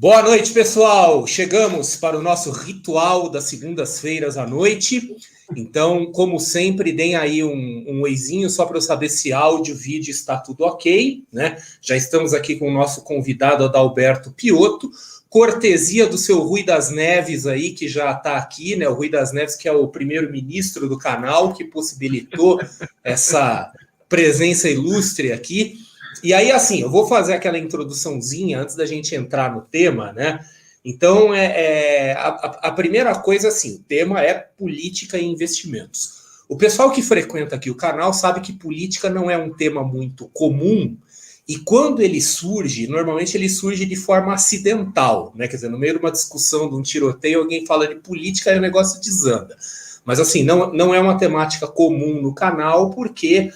Boa noite, pessoal! Chegamos para o nosso ritual das segundas-feiras à noite. Então, como sempre, deem aí um oizinho só para eu saber se áudio, vídeo está tudo ok, né? Já estamos aqui com o nosso convidado Adalberto Piotto, cortesia do seu Rui das Neves aí, que já está aqui, né? O Rui das Neves, que é o primeiro-ministro do canal, que possibilitou essa presença ilustre aqui. E aí, assim, eu vou fazer aquela introduçãozinha antes da gente entrar no tema, né? Então, a primeira coisa, assim, o tema é política e investimentos. O pessoal que frequenta aqui o canal sabe que política não é um tema muito comum, e quando ele surge, normalmente ele surge de forma acidental, né? Quer dizer, no meio de uma discussão, de um tiroteio, alguém fala de política e o negócio desanda. Mas, assim, não é uma temática comum no canal, porque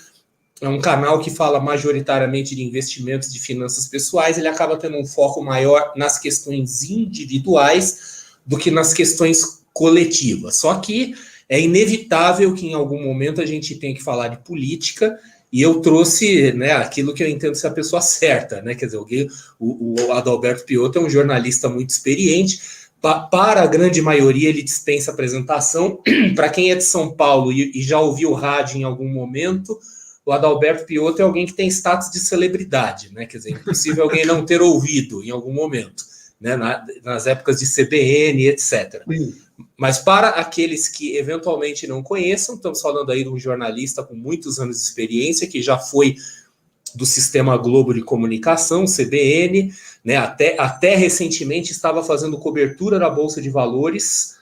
é um canal que fala majoritariamente de investimentos de finanças pessoais, ele acaba tendo um foco maior nas questões individuais do que nas questões coletivas. Só que é inevitável que em algum momento a gente tenha que falar de política, e eu trouxe, né, aquilo que eu entendo ser a pessoa certa, né? Quer dizer, o Adalberto Piotto é um jornalista muito experiente. Para a grande maioria, ele dispensa apresentação. Para quem é de São Paulo e já ouviu rádio em algum momento, o Adalberto Piotto é alguém que tem status de celebridade, né? Quer dizer, é impossível alguém não ter ouvido em algum momento, né? Nas épocas de CBN, etc. Sim. Mas para aqueles que eventualmente não conheçam, estamos falando aí de um jornalista com muitos anos de experiência, que já foi do Sistema Globo de Comunicação, CBN, né? Até recentemente estava fazendo cobertura da Bolsa de Valores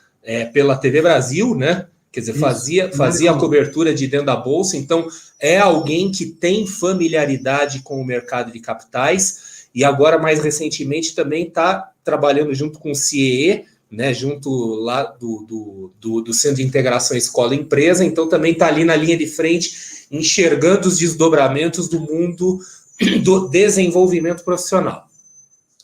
pela TV Brasil, né? Quer dizer, fazia a cobertura de dentro da Bolsa, então é alguém que tem familiaridade com o mercado de capitais, e agora, mais recentemente, também está trabalhando junto com o CIEE, né, junto lá do Centro de Integração Escola-Empresa, então também está ali na linha de frente, enxergando os desdobramentos do mundo do desenvolvimento profissional.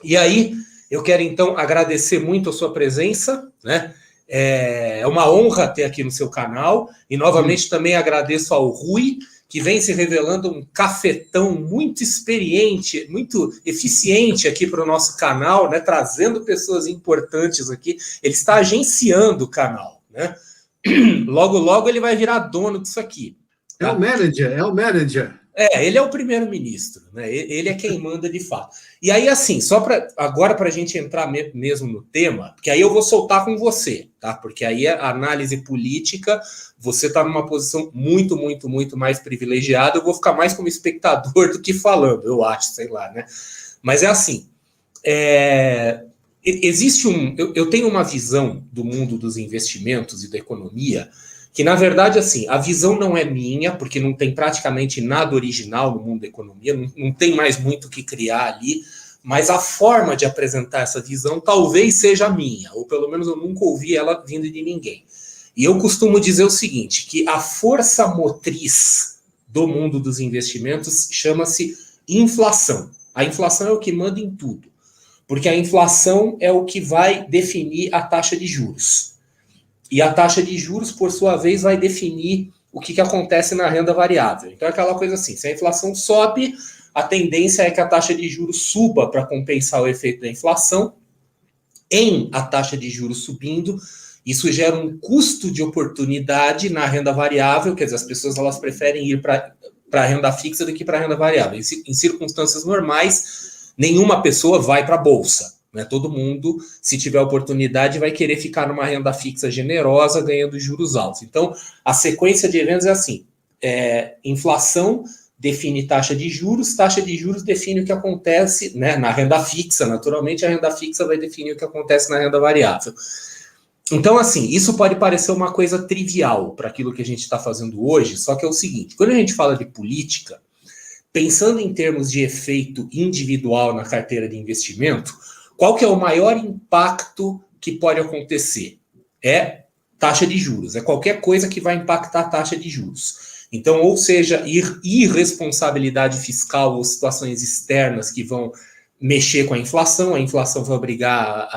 E aí, eu quero, então, agradecer muito a sua presença, né? É uma honra ter aqui no seu canal, e novamente também agradeço ao Rui, que vem se revelando um cafetão muito experiente, muito eficiente aqui para o nosso canal, né, trazendo pessoas importantes aqui. Ele está agenciando o canal, né? Logo, logo ele vai virar dono disso aqui. Tá? É o manager. Ele é o primeiro-ministro, né? Ele é quem manda de fato. E aí, assim, só agora para a gente entrar mesmo no tema, porque aí eu vou soltar com você, tá? Porque aí a análise política, você está numa posição muito, muito, muito mais privilegiada, eu vou ficar mais como espectador do que falando, eu acho, sei lá, né? Mas é assim, existe eu tenho uma visão do mundo dos investimentos e da economia que, na verdade, assim, a visão não é minha, porque não tem praticamente nada original no mundo da economia, não tem mais muito o que criar ali, mas a forma de apresentar essa visão talvez seja minha, ou pelo menos eu nunca ouvi ela vindo de ninguém. E eu costumo dizer o seguinte, que a força motriz do mundo dos investimentos chama-se inflação. A inflação é o que manda em tudo, porque a inflação é o que vai definir a taxa de juros. E a taxa de juros, por sua vez, vai definir o que acontece na renda variável. Então é aquela coisa assim, se a inflação sobe, a tendência é que a taxa de juros suba para compensar o efeito da inflação. Em a taxa de juros subindo, isso gera um custo de oportunidade na renda variável, quer dizer, as pessoas elas preferem ir para a renda fixa do que para a renda variável. Em circunstâncias normais, nenhuma pessoa vai para a bolsa. Né? Todo mundo, se tiver oportunidade, vai querer ficar numa renda fixa generosa, ganhando juros altos. Então, a sequência de eventos é assim, inflação define taxa de juros define o que acontece, né, na renda fixa, naturalmente a renda fixa vai definir o que acontece na renda variável. Então, assim, isso pode parecer uma coisa trivial para aquilo que a gente está fazendo hoje, só que é o seguinte, quando a gente fala de política, pensando em termos de efeito individual na carteira de investimento, qual que é o maior impacto que pode acontecer? É taxa de juros, é qualquer coisa que vai impactar a taxa de juros. Então, ou seja, irresponsabilidade fiscal ou situações externas que vão mexer com a inflação vai obrigar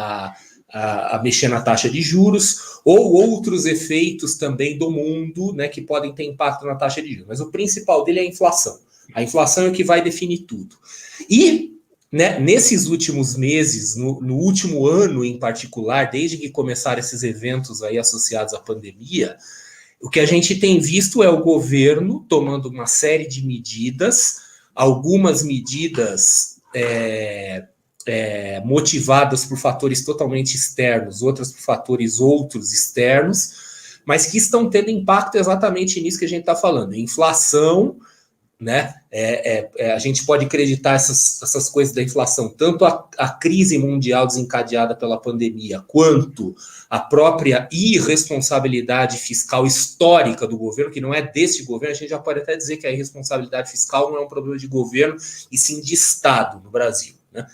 a mexer na taxa de juros, ou outros efeitos também do mundo, né, que podem ter impacto na taxa de juros. Mas o principal dele é a inflação. A inflação é o que vai definir tudo. E né, nesses últimos meses, no último ano em particular, desde que começaram esses eventos aí associados à pandemia, o que a gente tem visto é o governo tomando uma série de medidas, algumas medidas motivadas por fatores totalmente externos, outras por fatores outros externos, mas que estão tendo impacto exatamente nisso que a gente está falando, inflação, né? A gente pode acreditar essas coisas da inflação, tanto a crise mundial desencadeada pela pandemia, quanto a própria irresponsabilidade fiscal histórica do governo, que não é desse governo. A gente já pode até dizer que a irresponsabilidade fiscal não é um problema de governo, e sim de Estado no Brasil, né?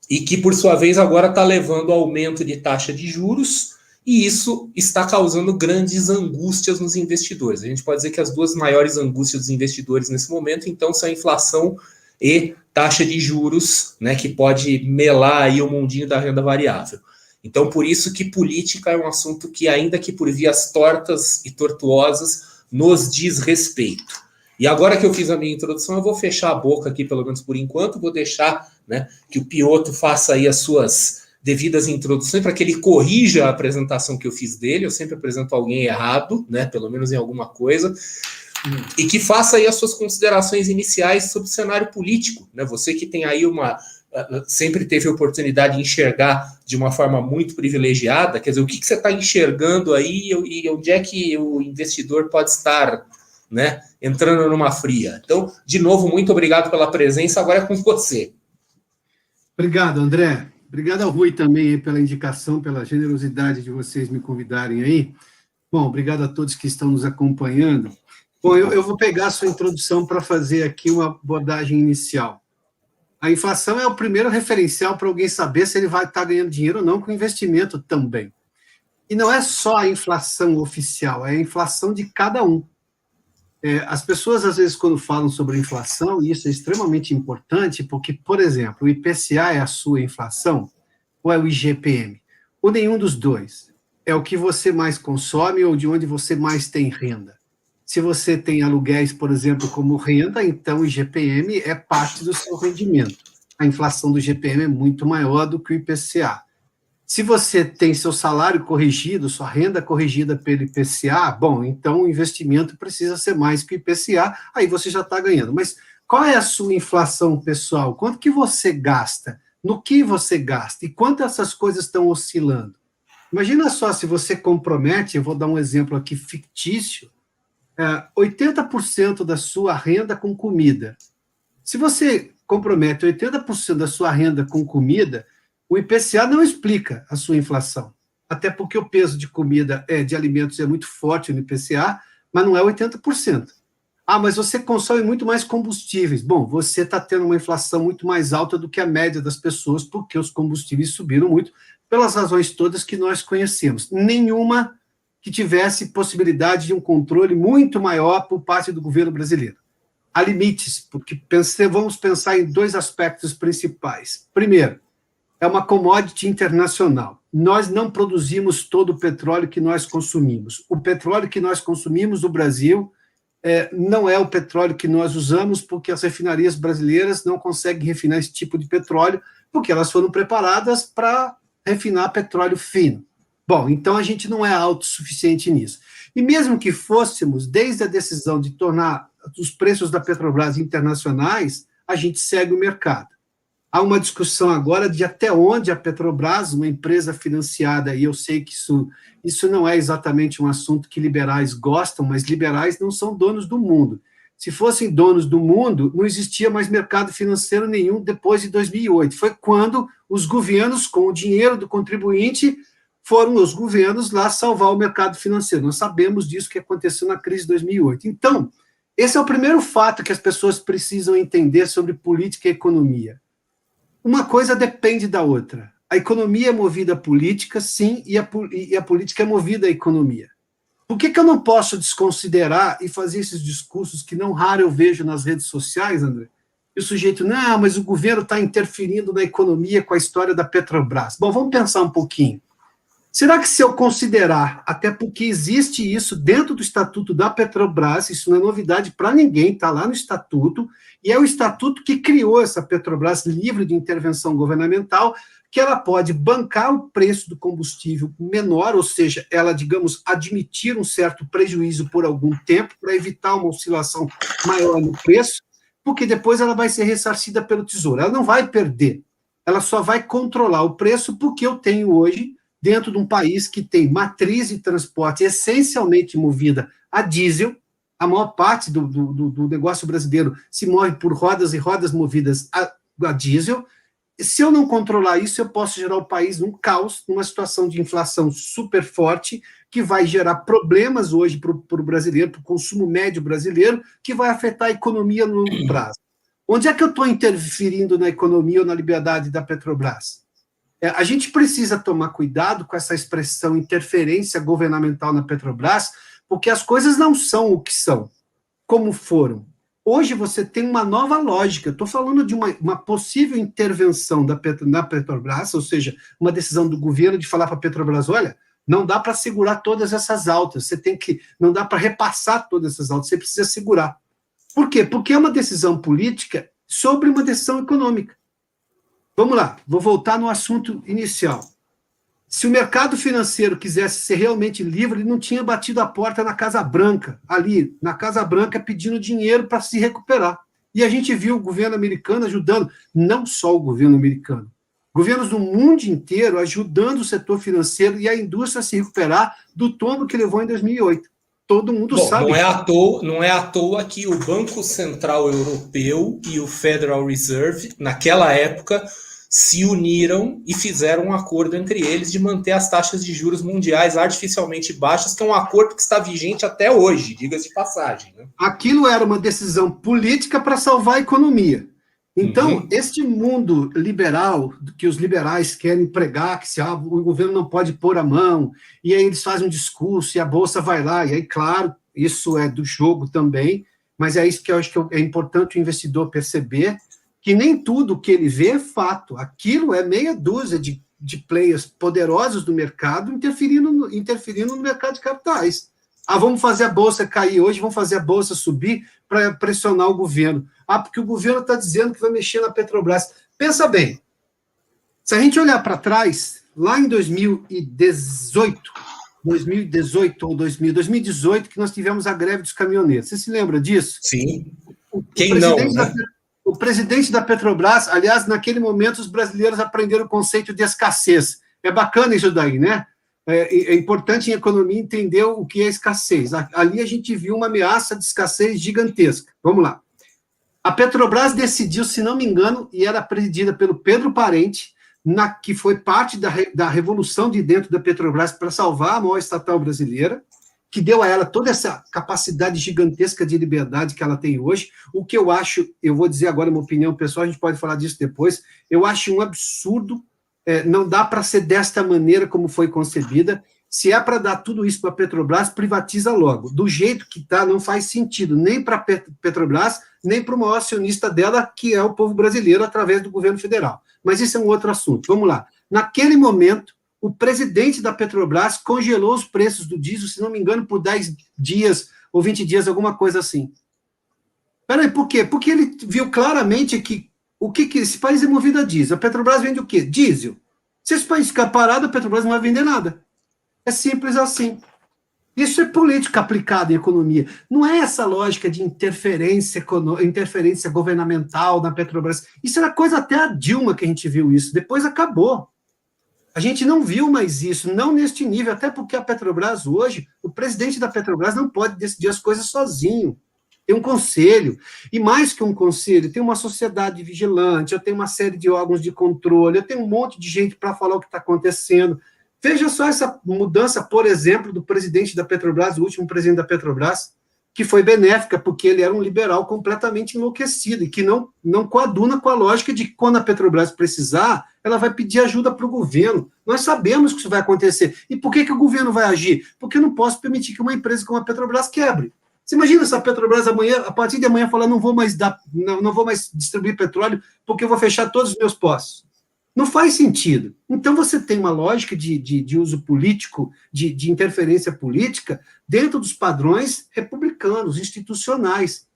E que, por sua vez, agora está levando ao aumento de taxa de juros, e isso está causando grandes angústias nos investidores. A gente pode dizer que as duas maiores angústias dos investidores nesse momento, então, são a inflação e taxa de juros, né, que pode melar aí o mundinho da renda variável. Então, por isso que política é um assunto que, ainda que por vias tortas e tortuosas, nos diz respeito. E agora que eu fiz a minha introdução, eu vou fechar a boca aqui, pelo menos por enquanto, vou deixar, né, que o Piotr faça aí as suas devidas introduções, para que ele corrija a apresentação que eu fiz dele. Eu sempre apresento alguém errado, né, pelo menos em alguma coisa, e que faça aí as suas considerações iniciais sobre o cenário político, né? Você que tem aí sempre teve a oportunidade de enxergar de uma forma muito privilegiada, quer dizer, o que você está enxergando aí e onde é que o investidor pode estar, né, entrando numa fria. Então, de novo, muito obrigado pela presença, agora é com você. Obrigado, André. Obrigado ao Rui também pela indicação, pela generosidade de vocês me convidarem aí. Bom, obrigado a todos que estão nos acompanhando. Bom, eu vou pegar a sua introdução para fazer aqui uma abordagem inicial. A inflação é o primeiro referencial para alguém saber se ele vai estar ganhando dinheiro ou não com investimento também. E não é só a inflação oficial, é a inflação de cada um. As pessoas, às vezes, quando falam sobre inflação, e isso é extremamente importante, porque, por exemplo, o IPCA é a sua inflação, ou é o IGPM? Ou nenhum dos dois. É o que você mais consome ou de onde você mais tem renda. Se você tem aluguéis, por exemplo, como renda, então o IGPM é parte do seu rendimento. A inflação do IGPM é muito maior do que o IPCA. Se você tem seu salário corrigido, sua renda corrigida pelo IPCA, bom, então o investimento precisa ser mais que o IPCA, aí você já está ganhando. Mas qual é a sua inflação pessoal? Quanto que você gasta? No que você gasta? E quanto essas coisas estão oscilando? Imagina só se você compromete, eu vou dar um exemplo aqui fictício, 80% da sua renda com comida. Se você compromete 80% da sua renda com comida, o IPCA não explica a sua inflação, até porque o peso de comida, de alimentos, é muito forte no IPCA, mas não é 80%. Ah, mas você consome muito mais combustíveis. Bom, você está tendo uma inflação muito mais alta do que a média das pessoas, porque os combustíveis subiram muito, pelas razões todas que nós conhecemos. Nenhuma que tivesse possibilidade de um controle muito maior por parte do governo brasileiro. Há limites, porque vamos pensar em dois aspectos principais. Primeiro, é uma commodity internacional. Nós não produzimos todo o petróleo que nós consumimos. O petróleo que nós consumimos no Brasil não é o petróleo que nós usamos, porque as refinarias brasileiras não conseguem refinar esse tipo de petróleo, porque elas foram preparadas para refinar petróleo fino. Bom, então a gente não é autossuficiente nisso. E mesmo que fôssemos, desde a decisão de tornar os preços da Petrobras internacionais, a gente segue o mercado. Há uma discussão agora de até onde a Petrobras, uma empresa financiada, e eu sei que isso não é exatamente um assunto que liberais gostam, mas liberais não são donos do mundo. Se fossem donos do mundo, não existia mais mercado financeiro nenhum depois de 2008. Foi quando os governos, com o dinheiro do contribuinte, foram os governos lá salvar o mercado financeiro. Nós sabemos disso que aconteceu na crise de 2008. Então, esse é o primeiro fato que as pessoas precisam entender sobre política e economia. Uma coisa depende da outra. A economia é movida à política, sim, e a política é movida à economia. Por que eu não posso desconsiderar e fazer esses discursos que não raro eu vejo nas redes sociais, André? E o sujeito, não, mas o governo está interferindo na economia com a história da Petrobras. Bom, vamos pensar um pouquinho. Será que se eu considerar, até porque existe isso dentro do Estatuto da Petrobras, isso não é novidade para ninguém, está lá no Estatuto, e é o Estatuto que criou essa Petrobras livre de intervenção governamental, que ela pode bancar o preço do combustível menor, ou seja, ela, digamos, admitir um certo prejuízo por algum tempo, para evitar uma oscilação maior no preço, porque depois ela vai ser ressarcida pelo Tesouro. Ela não vai perder, ela só vai controlar o preço, porque eu tenho hoje, dentro de um país que tem matriz de transporte essencialmente movida a diesel, a maior parte do negócio brasileiro se move por rodas e rodas movidas a diesel. Se eu não controlar isso, eu posso gerar o país num caos, numa situação de inflação super forte, que vai gerar problemas hoje para o brasileiro, para o consumo médio brasileiro, que vai afetar a economia no longo prazo. Onde é que eu estou interferindo na economia ou na liberdade da Petrobras? A gente precisa tomar cuidado com essa expressão interferência governamental na Petrobras, porque as coisas não são o que são, como foram. Hoje você tem uma nova lógica. Estou falando de uma possível intervenção na Petrobras, ou seja, uma decisão do governo de falar para a Petrobras, olha, não dá para segurar todas essas altas, não dá para repassar todas essas altas, você precisa segurar. Por quê? Porque é uma decisão política sobre uma decisão econômica. Vamos lá, vou voltar no assunto inicial. Se o mercado financeiro quisesse ser realmente livre, ele não tinha batido a porta na Casa Branca, ali, na Casa Branca, pedindo dinheiro para se recuperar. E a gente viu o governo americano ajudando, não só o governo americano, governos do mundo inteiro ajudando o setor financeiro e a indústria a se recuperar do tombo que levou em 2008. Todo mundo sabe. Não é à toa que o Banco Central Europeu e o Federal Reserve, naquela época, se uniram e fizeram um acordo entre eles de manter as taxas de juros mundiais artificialmente baixas, que é um acordo que está vigente até hoje, diga-se de passagem. Né? Aquilo era uma decisão política para salvar a economia. Então, este mundo liberal, que os liberais querem pregar, que o governo não pode pôr a mão, e aí eles fazem um discurso e a Bolsa vai lá, e aí, claro, isso é do jogo também, mas é isso que eu acho que é importante o investidor perceber, que nem tudo que ele vê é fato. Aquilo é meia dúzia de players poderosos do mercado interferindo no mercado de capitais. Vamos fazer a Bolsa cair hoje, vamos fazer a Bolsa subir para pressionar o governo. Porque o governo está dizendo que vai mexer na Petrobras. Pensa bem, se a gente olhar para trás, lá em 2018 ou 2018, que nós tivemos a greve dos caminhoneiros. Você se lembra disso? Sim. Quem não, né? O presidente da Petrobras, aliás, naquele momento, os brasileiros aprenderam o conceito de escassez. É bacana isso daí, né? É importante em economia entender o que é escassez. Ali a gente viu uma ameaça de escassez gigantesca. Vamos lá. A Petrobras decidiu, se não me engano, e era presidida pelo Pedro Parente, que foi parte da revolução de dentro da Petrobras para salvar a maior estatal brasileira, que deu a ela toda essa capacidade gigantesca de liberdade que ela tem hoje. O que eu acho, eu vou dizer agora uma opinião pessoal, a gente pode falar disso depois, eu acho um absurdo, não dá para ser desta maneira como foi concebida. Se é para dar tudo isso para a Petrobras, privatiza logo. Do jeito que está, não faz sentido, nem para a Petrobras, nem para o maior acionista dela, que é o povo brasileiro, através do governo federal. Mas isso é um outro assunto. Vamos lá. Naquele momento, o presidente da Petrobras congelou os preços do diesel, se não me engano, por 10 dias ou 20 dias, alguma coisa assim. Peraí, por quê? Porque ele viu claramente que esse país é movido a diesel. A Petrobras vende o quê? Diesel. Se esse país ficar parado, a Petrobras não vai vender nada. É simples assim. Isso é política aplicada em economia. Não é essa lógica de interferência governamental na Petrobras. Isso era coisa até a Dilma que a gente viu isso. Depois acabou. A gente não viu mais isso, não neste nível, até porque a Petrobras hoje, o presidente da Petrobras não pode decidir as coisas sozinho. Tem um conselho, e mais que um conselho, tem uma sociedade vigilante, eu tenho uma série de órgãos de controle, eu tenho um monte de gente para falar o que está acontecendo. Veja só essa mudança, por exemplo, do presidente da Petrobras, o último presidente da Petrobras, que foi benéfica, porque ele era um liberal completamente enlouquecido, e que não coaduna com a lógica de que quando a Petrobras precisar, ela vai pedir ajuda para o governo. Nós sabemos que isso vai acontecer. E por que o governo vai agir? Porque eu não posso permitir que uma empresa como a Petrobras quebre. Você imagina se a Petrobras amanhã, a partir de amanhã, falar não vou mais distribuir petróleo porque eu vou fechar todos os meus poços. Não faz sentido. Então, você tem uma lógica de uso político, de interferência política, dentro dos padrões republicanos, institucionais.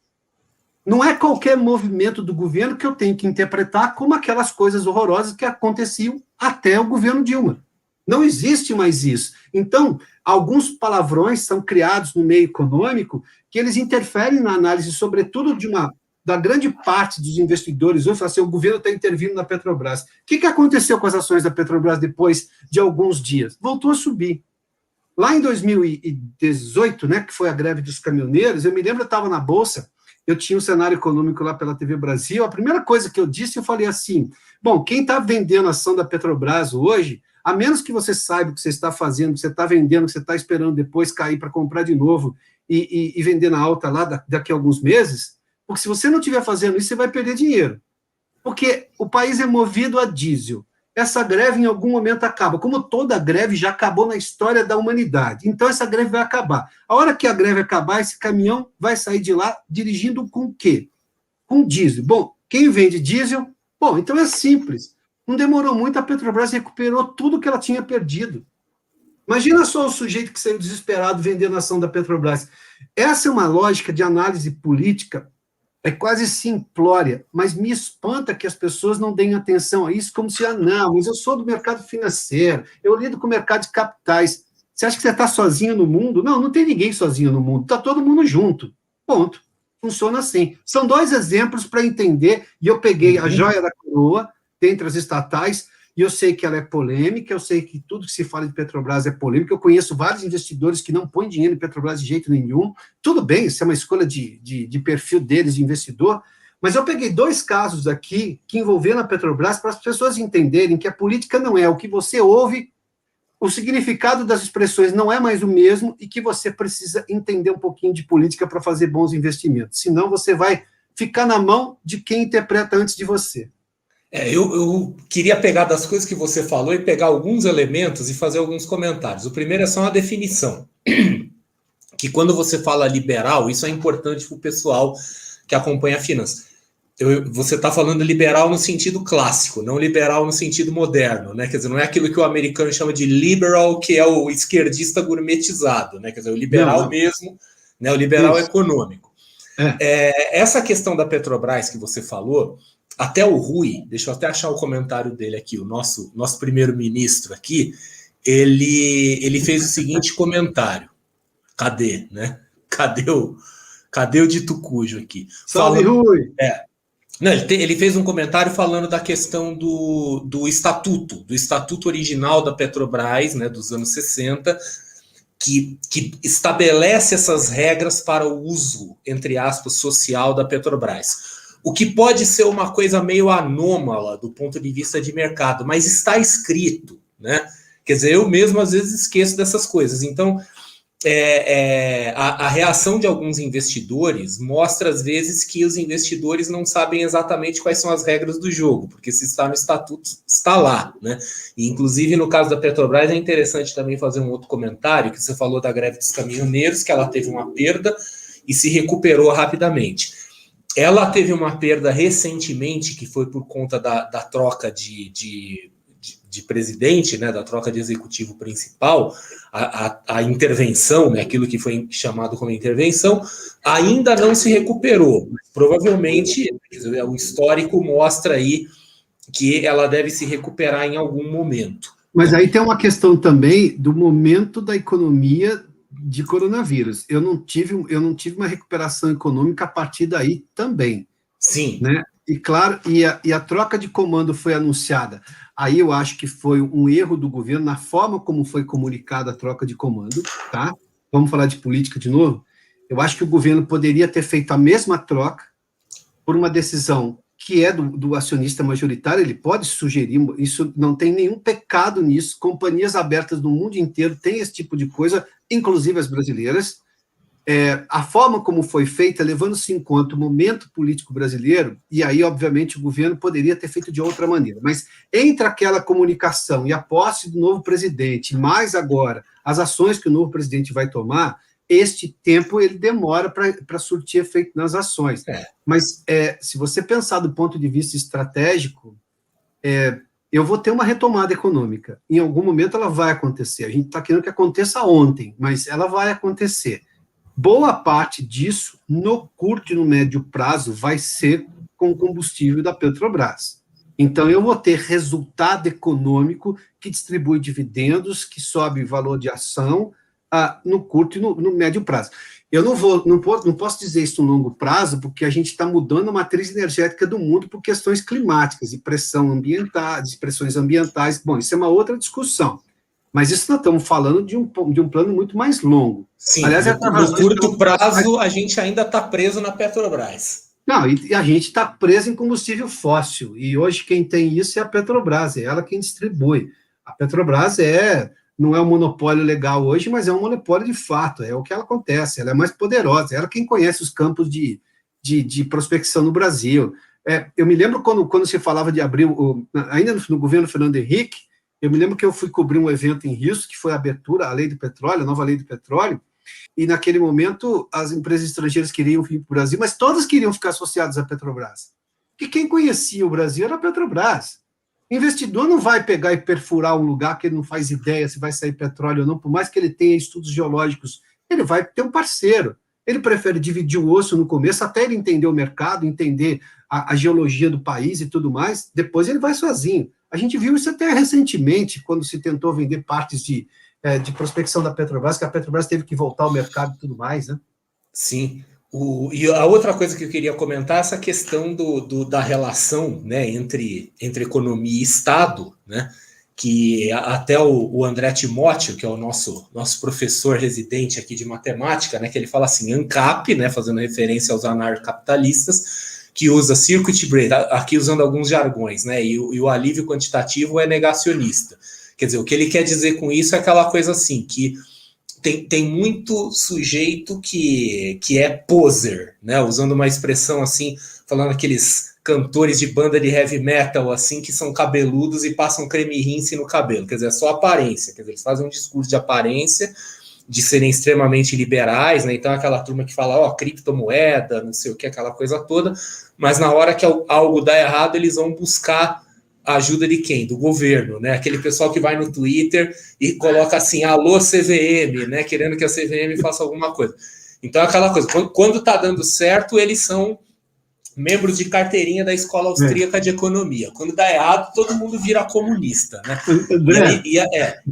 Não é qualquer movimento do governo que eu tenho que interpretar como aquelas coisas horrorosas que aconteciam até o governo Dilma. Não existe mais isso. Então, alguns palavrões são criados no meio econômico que eles interferem na análise, sobretudo da grande parte dos investidores. Hoje, assim, o governo está intervindo na Petrobras. O que aconteceu com as ações da Petrobras depois de alguns dias? Voltou a subir. Lá em 2018, né, que foi a greve dos caminhoneiros, eu me lembro, eu estava na Bolsa, eu tinha um cenário econômico lá pela TV Brasil, a primeira coisa que eu disse, eu falei assim, bom, quem está vendendo a ação da Petrobras hoje, a menos que você saiba o que você está fazendo, que você está vendendo, que você está esperando depois cair para comprar de novo e vender na alta lá daqui a alguns meses, porque se você não estiver fazendo isso, você vai perder dinheiro. Porque o país é movido a diesel. Essa greve, em algum momento, acaba. Como toda greve já acabou na história da humanidade. Então, essa greve vai acabar. A hora que a greve acabar, esse caminhão vai sair de lá dirigindo com o quê? Com diesel. Bom, quem vende diesel? Bom, então é simples. Não demorou muito, a Petrobras recuperou tudo que ela tinha perdido. Imagina só o sujeito que saiu desesperado vendendo a ação da Petrobras. Essa é uma lógica de análise política, é quase simplória, mas me espanta que as pessoas não deem atenção a isso, como se, não, mas eu sou do mercado financeiro, eu lido com o mercado de capitais. Você acha que você está sozinho no mundo? Não, não tem ninguém sozinho no mundo, está todo mundo junto. Ponto. Funciona assim. São dois exemplos para entender, e eu peguei a joia da coroa, dentre as estatais, e eu sei que ela é polêmica, eu sei que tudo que se fala de Petrobras é polêmica, eu conheço vários investidores que não põem dinheiro em Petrobras de jeito nenhum, tudo bem, isso é uma escolha de perfil deles, de investidor, mas eu peguei dois casos aqui que envolveram a Petrobras para as pessoas entenderem que a política não é o que você ouve, o significado das expressões não é mais o mesmo e que você precisa entender um pouquinho de política para fazer bons investimentos, senão você vai ficar na mão de quem interpreta antes de você. Eu queria pegar das coisas que você falou e pegar alguns elementos e fazer alguns comentários. O primeiro é só uma definição. Que quando você fala liberal, isso é importante para o pessoal que acompanha a finança. Você está falando liberal no sentido clássico, não liberal no sentido moderno, né? Quer dizer, não é aquilo que o americano chama de liberal, que é o esquerdista gourmetizado, né? Quer dizer, o liberal não. Mesmo, né? O liberal isso. Econômico. Essa questão da Petrobras que você falou, até o Rui, deixa eu até achar o comentário dele aqui, o nosso primeiro-ministro aqui, ele fez o seguinte comentário. Cadê, né? Cadê o dito cujo aqui? Salve, Rui! Não, ele fez um comentário falando da questão do estatuto original da Petrobras, né, dos anos 60, que estabelece essas regras para o uso, entre aspas, social da Petrobras. O que pode ser uma coisa meio anômala do ponto de vista de mercado, mas está escrito, né? Quer dizer, eu mesmo às vezes esqueço dessas coisas. Então, a reação de alguns investidores mostra às vezes que os investidores não sabem exatamente quais são as regras do jogo, porque se está no estatuto, está lá, né? E, inclusive, no caso da Petrobras, é interessante também fazer um outro comentário, que você falou da greve dos caminhoneiros, que ela teve uma perda e se recuperou rapidamente. Ela teve uma perda recentemente, que foi por conta da troca de presidente, né, da troca de executivo principal, a intervenção, né, aquilo que foi chamado como intervenção, ainda não se recuperou. Provavelmente, o histórico mostra aí que ela deve se recuperar em algum momento. Mas aí tem uma questão também do momento da economia de coronavírus. Eu não tive uma recuperação econômica a partir daí também. Sim. Né? E claro, e a troca de comando foi anunciada. Aí eu acho que foi um erro do governo na forma como foi comunicada a troca de comando, tá? Vamos falar de política de novo? Eu acho que o governo poderia ter feito a mesma troca por uma decisão que é do acionista majoritário, ele pode sugerir, isso não tem nenhum pecado nisso, companhias abertas no mundo inteiro têm esse tipo de coisa, inclusive as brasileiras. A forma como foi feita, levando-se em conta o momento político brasileiro, e aí, obviamente, o governo poderia ter feito de outra maneira, mas entre aquela comunicação e a posse do novo presidente, mais agora as ações que o novo presidente vai tomar, este tempo ele demora para surtir efeito nas ações. Mas se você pensar do ponto de vista estratégico, eu vou ter uma retomada econômica. Em algum momento ela vai acontecer. A gente está querendo que aconteça ontem, mas ela vai acontecer. Boa parte disso, no curto e no médio prazo, vai ser com o combustível da Petrobras. Então, eu vou ter resultado econômico que distribui dividendos, que sobe valor de ação no curto e no médio prazo. Eu não posso dizer isso no longo prazo, porque a gente está mudando a matriz energética do mundo por questões climáticas e pressão ambiental, pressões ambientais. Bom, isso é uma outra discussão. Mas isso nós estamos falando de um plano muito mais longo. Sim, aliás, no curto prazo, a gente ainda está preso na Petrobras. Não, e a gente está preso em combustível fóssil. E hoje quem tem isso é a Petrobras, é ela quem distribui. A Petrobras não é um monopólio legal hoje, mas é um monopólio de fato, é o que ela acontece, ela é mais poderosa, ela quem conhece os campos de prospecção no Brasil. Eu me lembro quando se falava de abrir, ainda no governo Fernando Henrique, eu me lembro que eu fui cobrir um evento em Houston, que foi a abertura à Lei do Petróleo, a nova Lei do Petróleo, e naquele momento as empresas estrangeiras queriam vir para o Brasil, mas todas queriam ficar associadas à Petrobras. Porque quem conhecia o Brasil era a Petrobras. O investidor não vai pegar e perfurar um lugar que ele não faz ideia se vai sair petróleo ou não, por mais que ele tenha estudos geológicos, ele vai ter um parceiro. Ele prefere dividir o osso no começo, até ele entender o mercado, entender a geologia do país e tudo mais, depois ele vai sozinho. A gente viu isso até recentemente, quando se tentou vender partes de prospecção da Petrobras, que a Petrobras teve que voltar ao mercado e tudo mais, né? Sim. E a outra coisa que eu queria comentar é essa questão da relação, né, entre economia e Estado, né, que até o André Timóteo, que é o nosso professor residente aqui de matemática, né, que ele fala assim, ANCAP, né, fazendo referência aos anarcapitalistas, que usa circuit break, aqui usando alguns jargões, né, e o alívio quantitativo é negacionista. Quer dizer, o que ele quer dizer com isso é aquela coisa assim, que tem muito sujeito que é poser, né? Usando uma expressão assim, falando aqueles cantores de banda de heavy metal, assim, que são cabeludos e passam creme rinse no cabelo. Quer dizer, é só aparência. Quer dizer, eles fazem um discurso de aparência, de serem extremamente liberais, né? Então, aquela turma que fala, criptomoeda, não sei o que, aquela coisa toda, mas na hora que algo dá errado, eles vão buscar a ajuda de quem? Do governo, né? Aquele pessoal que vai no Twitter e coloca assim, alô CVM, né? Querendo que a CVM faça alguma coisa. Então, aquela coisa, quando tá dando certo, eles são membros de carteirinha da Escola Austríaca de Economia. Quando dá errado, todo mundo vira comunista, né?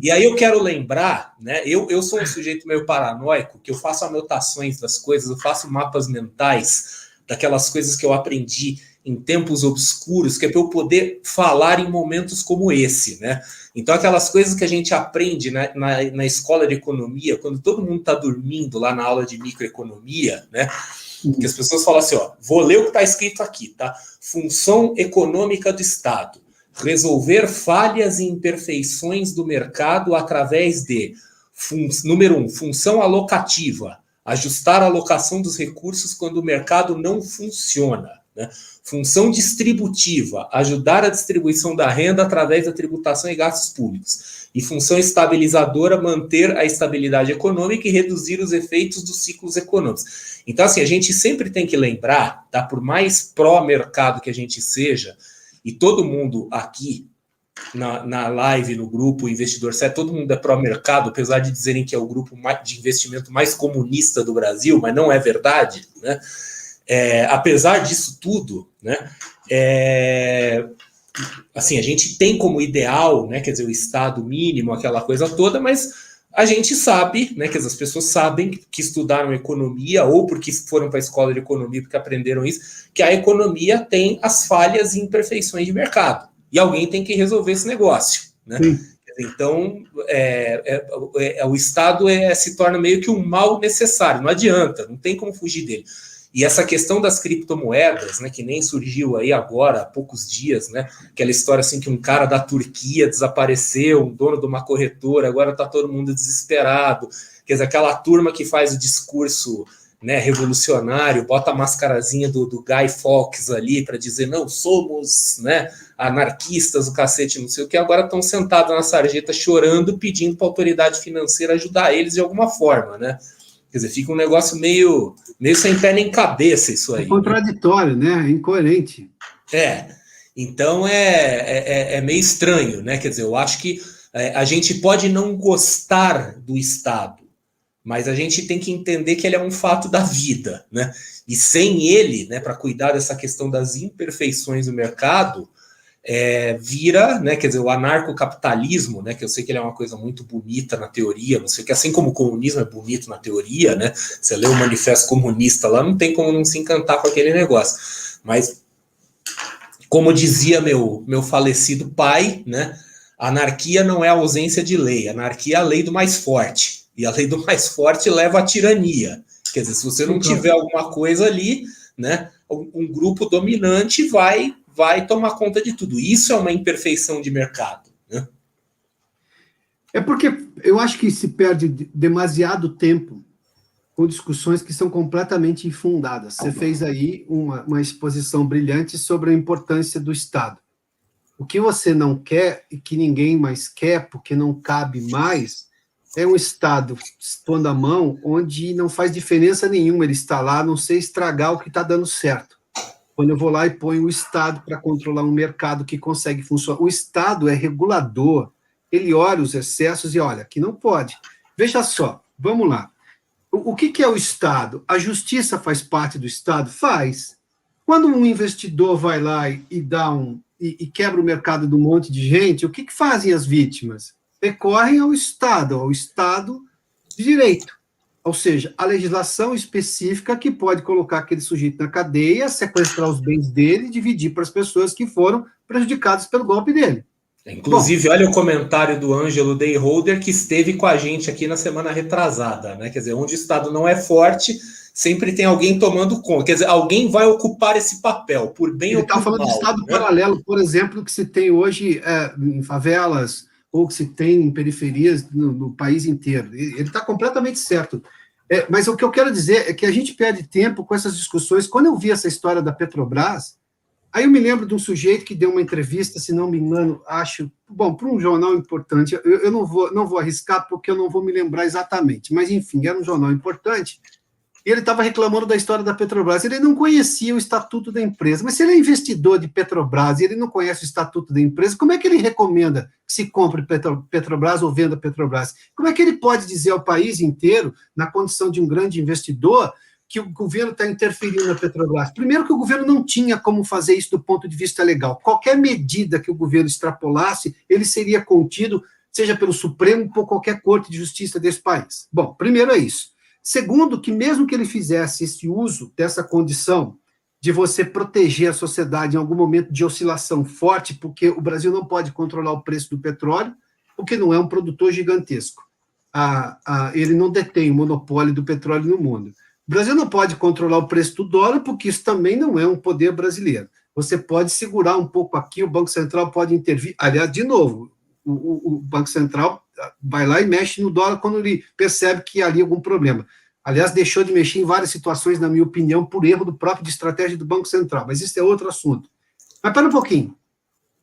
E aí eu quero lembrar, né? Eu sou um sujeito meio paranoico, que eu faço anotações das coisas, eu faço mapas mentais daquelas coisas que eu aprendi em tempos obscuros, que é para eu poder falar em momentos como esse, né? Então, aquelas coisas que a gente aprende, né, na escola de economia, quando todo mundo está dormindo lá na aula de microeconomia, né? Que as pessoas falam assim, vou ler o que está escrito aqui, tá? Função econômica do Estado. Resolver falhas e imperfeições do mercado através de, número 1, função alocativa. Ajustar a alocação dos recursos quando o mercado não funciona, né? Função distributiva, ajudar a distribuição da renda através da tributação e gastos públicos. E função estabilizadora, manter a estabilidade econômica e reduzir os efeitos dos ciclos econômicos. Então, assim, a gente sempre tem que lembrar, tá? Por mais pró-mercado que a gente seja, e todo mundo aqui na live, no grupo Investidor 7, todo mundo é pró-mercado, apesar de dizerem que é o grupo de investimento mais comunista do Brasil, mas não é verdade, né? Apesar disso tudo, né, assim, a gente tem como ideal, né, quer dizer, o estado mínimo, aquela coisa toda, mas a gente sabe, né, que as pessoas sabem que estudaram economia ou porque foram para a escola de economia porque aprenderam isso, que a economia tem as falhas e imperfeições de mercado, e alguém tem que resolver esse negócio, né? Então, o Estado se torna meio que um mal necessário, não adianta, não tem como fugir dele. E essa questão das criptomoedas, né, que nem surgiu aí agora, há poucos dias, né, aquela história assim que um cara da Turquia desapareceu, um dono de uma corretora, agora está todo mundo desesperado, quer dizer, aquela turma que faz o discurso, né, revolucionário, bota a mascarazinha do Guy Fawkes ali para dizer, não, somos, né, anarquistas, o cacete, não sei o que, agora estão sentados na sarjeta chorando, pedindo para a autoridade financeira ajudar eles de alguma forma, né? Quer dizer, fica um negócio meio sem pé nem cabeça isso aí. É contraditório, né? É incoerente. Então é meio estranho, né? Quer dizer, eu acho que a gente pode não gostar do Estado, mas a gente tem que entender que ele é um fato da vida, né? E sem ele, né, para cuidar dessa questão das imperfeições do mercado, vira, né, quer dizer, o anarcocapitalismo, né, que eu sei que ele é uma coisa muito bonita na teoria, não sei o que, assim como o comunismo é bonito na teoria, né, você lê o Manifesto Comunista lá, não tem como não se encantar com aquele negócio, mas como dizia meu falecido pai, né, anarquia não é a ausência de lei, anarquia é a lei do mais forte, e a lei do mais forte leva à tirania, quer dizer, se você não tiver alguma coisa ali, né, um grupo dominante vai tomar conta de tudo. Isso é uma imperfeição de mercado, né? É porque eu acho que se perde demasiado tempo com discussões que são completamente infundadas. Você fez aí uma exposição brilhante sobre a importância do Estado. O que você não quer e que ninguém mais quer, porque não cabe mais, é um Estado pondo a mão onde não faz diferença nenhuma ele está lá, a não ser estragar o que está dando certo. Quando eu vou lá e ponho o Estado para controlar um mercado que consegue funcionar. O Estado é regulador, ele olha os excessos e olha, que não pode. Veja só, vamos lá. O que é o Estado? A justiça faz parte do Estado? Faz. Quando um investidor vai lá e dá e quebra o mercado de um monte de gente, o que fazem as vítimas? Recorrem ao Estado de direito. Ou seja, a legislação específica que pode colocar aquele sujeito na cadeia, sequestrar os bens dele e dividir para as pessoas que foram prejudicadas pelo golpe dele. Inclusive, olha o comentário do Ângelo Dayholder, que esteve com a gente aqui na semana retrasada, né? Quer dizer, onde o Estado não é forte, sempre tem alguém tomando conta. Quer dizer, alguém vai ocupar esse papel, por bem ou por mal. Ele está falando de Estado paralelo, por exemplo, que se tem hoje em favelas, ou que se tem em periferias no país inteiro. Ele está completamente certo. Mas o que eu quero dizer é que a gente perde tempo com essas discussões. Quando eu vi essa história da Petrobras, aí eu me lembro de um sujeito que deu uma entrevista, se não me engano, acho, para um jornal importante, eu não vou arriscar porque eu não vou me lembrar exatamente, mas enfim, era um jornal importante, e ele estava reclamando da história da Petrobras. Ele não conhecia o estatuto da empresa, mas se ele é investidor de Petrobras e ele não conhece o estatuto da empresa, como é que ele recomenda que se compre Petrobras ou venda Petrobras? Como é que ele pode dizer ao país inteiro, na condição de um grande investidor, que o governo está interferindo na Petrobras? Primeiro que o governo não tinha como fazer isso do ponto de vista legal. Qualquer medida que o governo extrapolasse, ele seria contido, seja pelo Supremo ou por qualquer corte de justiça desse país. Bom, primeiro é isso. Segundo, que mesmo que ele fizesse esse uso dessa condição de você proteger a sociedade em algum momento de oscilação forte, porque o Brasil não pode controlar o preço do petróleo, porque não é um produtor gigantesco. Ele não detém o monopólio do petróleo no mundo. O Brasil não pode controlar o preço do dólar, porque isso também não é um poder brasileiro. Você pode segurar um pouco aqui, o Banco Central pode intervir. Aliás, de novo, o Banco Central vai lá e mexe no dólar quando ele percebe que há ali algum problema. Aliás, deixou de mexer em várias situações, na minha opinião, por erro do próprio de estratégia do Banco Central, mas isso é outro assunto. Mas pera um pouquinho.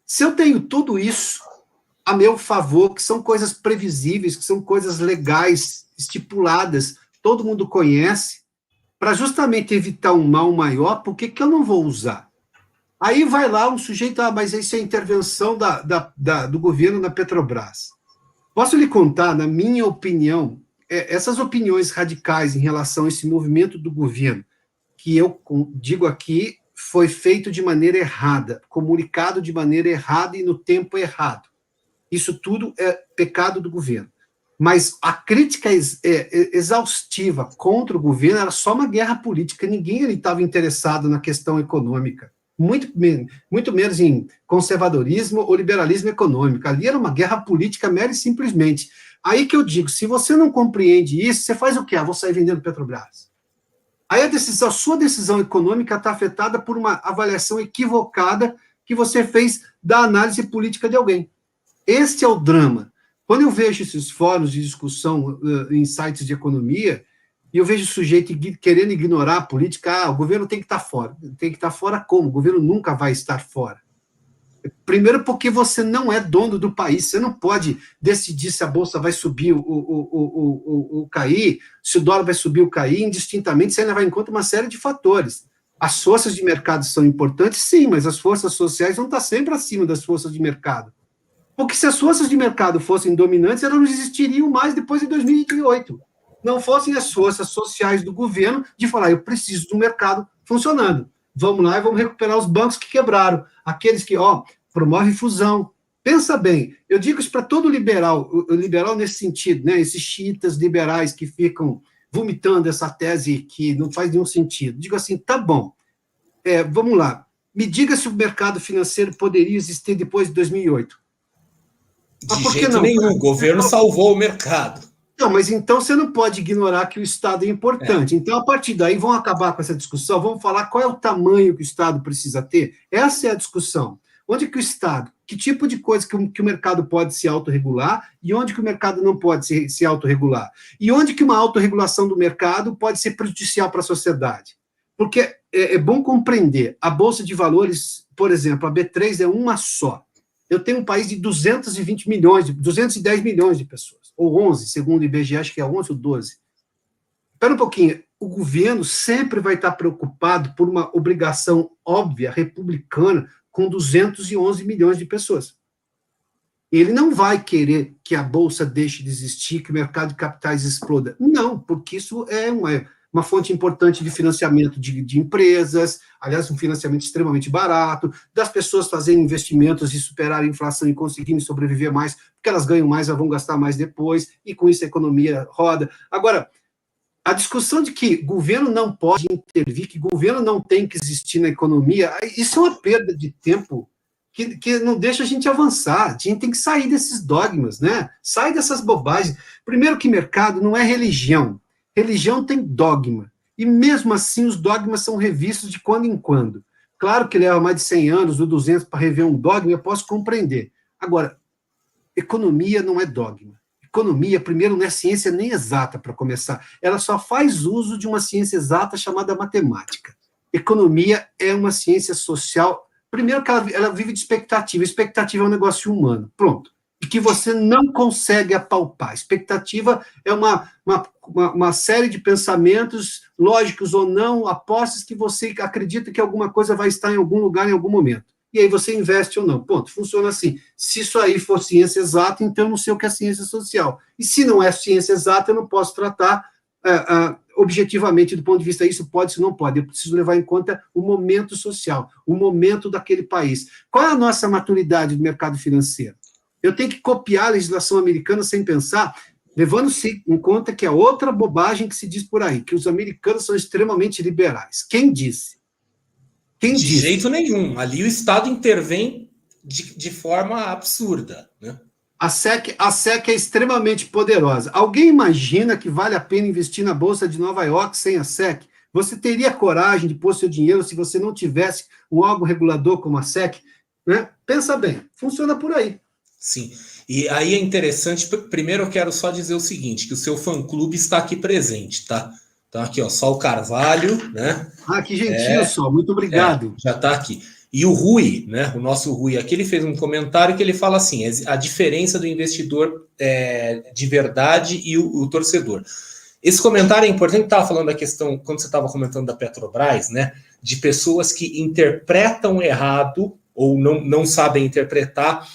Se eu tenho tudo isso a meu favor, que são coisas previsíveis, que são coisas legais, estipuladas, todo mundo conhece, para justamente evitar um mal maior, por que eu não vou usar? Aí vai lá um sujeito, mas isso é intervenção do governo na Petrobras. Posso lhe contar, na minha opinião, essas opiniões radicais em relação a esse movimento do governo, que eu digo aqui, foi feito de maneira errada, comunicado de maneira errada e no tempo errado. Isso tudo é pecado do governo. Mas a crítica exaustiva contra o governo era só uma guerra política, ninguém estava interessado na questão econômica. Muito menos em conservadorismo ou liberalismo econômico. Ali era uma guerra política mera e simplesmente. Aí que eu digo, se você não compreende isso, você faz o quê? Vou sair vendendo Petrobras. Aí a sua decisão econômica está afetada por uma avaliação equivocada que você fez da análise política de alguém. Este é o drama. Quando eu vejo esses fóruns de discussão em sites de economia, e eu vejo o sujeito querendo ignorar a política, o governo tem que estar fora. Tem que estar fora como? O governo nunca vai estar fora. Primeiro porque você não é dono do país, você não pode decidir se a bolsa vai subir ou cair, se o dólar vai subir ou cair, indistintamente, você levar em conta uma série de fatores. As forças de mercado são importantes, sim, mas as forças sociais vão estar sempre acima das forças de mercado. Porque se as forças de mercado fossem dominantes, elas não existiriam mais depois de 2008. Não fossem as forças sociais do governo de falar, eu preciso do mercado funcionando. Vamos lá e vamos recuperar os bancos que quebraram, aqueles que, promovem fusão. Pensa bem, eu digo isso para todo liberal, o liberal nesse sentido, né? Esses xiitas liberais que ficam vomitando essa tese que não faz nenhum sentido. Digo assim, tá bom, vamos lá, me diga se o mercado financeiro poderia existir depois de 2008. De jeito nenhum, o governo salvou o mercado. Não, mas então você não pode ignorar que o Estado é importante. Então, a partir daí, vamos acabar com essa discussão, vamos falar qual é o tamanho que o Estado precisa ter. Essa é a discussão. Onde que o Estado, que tipo de coisa que o mercado pode se autorregular e onde que o mercado não pode se autorregular? E onde que uma autorregulação do mercado pode ser prejudicial para a sociedade? Porque é bom compreender, a Bolsa de Valores, por exemplo, a B3 é uma só. Eu tenho um país de 210 milhões de pessoas, ou 11, segundo o IBGE, acho que é 11 ou 12. Espera um pouquinho, o governo sempre vai estar preocupado por uma obrigação óbvia, republicana, com 211 milhões de pessoas. Ele não vai querer que a Bolsa deixe de existir, que o mercado de capitais exploda. Não, porque isso é uma fonte importante de financiamento de empresas, aliás, um financiamento extremamente barato, das pessoas fazerem investimentos e superarem a inflação e conseguirem sobreviver mais, porque elas ganham mais, elas vão gastar mais depois, e com isso a economia roda. Agora, a discussão de que governo não pode intervir, que governo não tem que existir na economia, isso é uma perda de tempo que não deixa a gente avançar. A gente tem que sair desses dogmas, né? Sair dessas bobagens. Primeiro que mercado não é religião. Religião tem dogma. E mesmo assim os dogmas são revistos de quando em quando. Claro que leva mais de 100 anos ou 200 para rever um dogma, eu posso compreender. Agora, economia não é dogma. Economia, primeiro, não é ciência nem exata, para começar. Ela só faz uso de uma ciência exata chamada matemática. Economia é uma ciência social. Primeiro, que ela vive de expectativa. Expectativa é um negócio humano. Pronto. E que você não consegue apalpar. Expectativa é uma série de pensamentos, lógicos ou não, apostas que você acredita que alguma coisa vai estar em algum lugar em algum momento. E aí você investe ou não. Ponto. Funciona assim. Se isso aí for ciência exata, então eu não sei o que é ciência social. E se não é ciência exata, eu não posso tratar objetivamente do ponto de vista isso pode, isso não pode. Eu preciso levar em conta o momento social, o momento daquele país. Qual é a nossa maturidade do mercado financeiro? Eu tenho que copiar a legislação americana sem pensar, levando-se em conta que é outra bobagem que se diz por aí, que os americanos são extremamente liberais. Quem disse? De jeito nenhum. Ali o Estado intervém de forma absurda, né? A SEC é extremamente poderosa. Alguém imagina que vale a pena investir na Bolsa de Nova York sem a SEC? Você teria coragem de pôr seu dinheiro se você não tivesse um órgão regulador como a SEC? Né? Pensa bem, funciona por aí. Sim, e aí é interessante, primeiro eu quero só dizer o seguinte, que o seu fã-clube está aqui presente, tá? Então aqui, ó, Sol Carvalho, né? Que gentil, Sol, muito obrigado. Já está aqui. E o Rui, né, o nosso Rui aqui, ele fez um comentário que ele fala assim, a diferença do investidor de verdade e o torcedor. Esse comentário é importante, estava falando da questão, quando você estava comentando da Petrobras, né, de pessoas que interpretam errado ou não sabem interpretar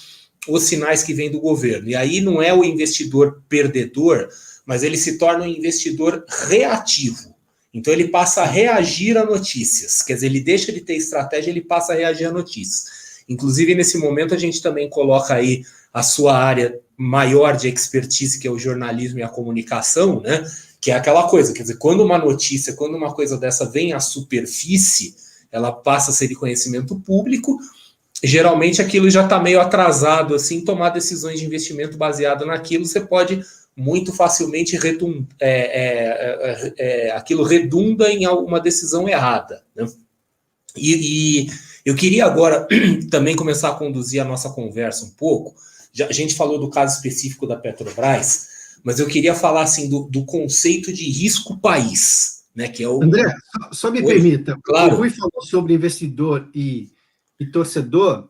os sinais que vêm do governo. E aí não é o investidor perdedor, mas ele se torna um investidor reativo. Então ele passa a reagir a notícias. Quer dizer, ele deixa de ter estratégia, ele passa a reagir a notícias. Inclusive, nesse momento, a gente também coloca aí a sua área maior de expertise, que é o jornalismo e a comunicação, né? Que é aquela coisa, quer dizer, quando uma notícia, quando uma coisa dessa vem à superfície, ela passa a ser de conhecimento público. Geralmente aquilo já está meio atrasado, assim, tomar decisões de investimento baseado naquilo, você pode muito facilmente aquilo redunda em alguma decisão errada, né? E eu queria agora também começar a conduzir a nossa conversa um pouco. A gente falou do caso específico da Petrobras, mas eu queria falar assim do conceito de risco país, né? Que é o... André, só me permita, claro. O Rui falou sobre investidor e torcedor.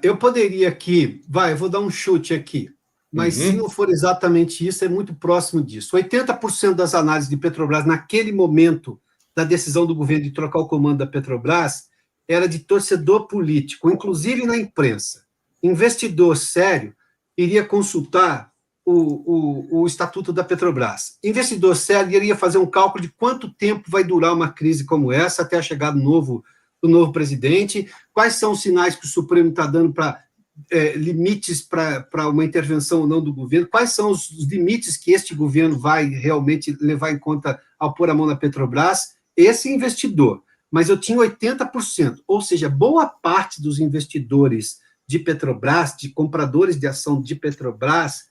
Eu poderia aqui, eu vou dar um chute aqui, mas se não for exatamente isso, é muito próximo disso. 80% das análises de Petrobras naquele momento da decisão do governo de trocar o comando da Petrobras era de torcedor político, inclusive na imprensa. Investidor sério iria consultar o Estatuto da Petrobras. Investidor sério iria fazer um cálculo de quanto tempo vai durar uma crise como essa até a chegada do novo presidente, quais são os sinais que o Supremo está dando para limites para uma intervenção ou não do governo, quais são os limites que este governo vai realmente levar em conta ao pôr a mão na Petrobras. Esse investidor, mas eu tinha 80%, ou seja, boa parte dos investidores de Petrobras, de compradores de ação de Petrobras,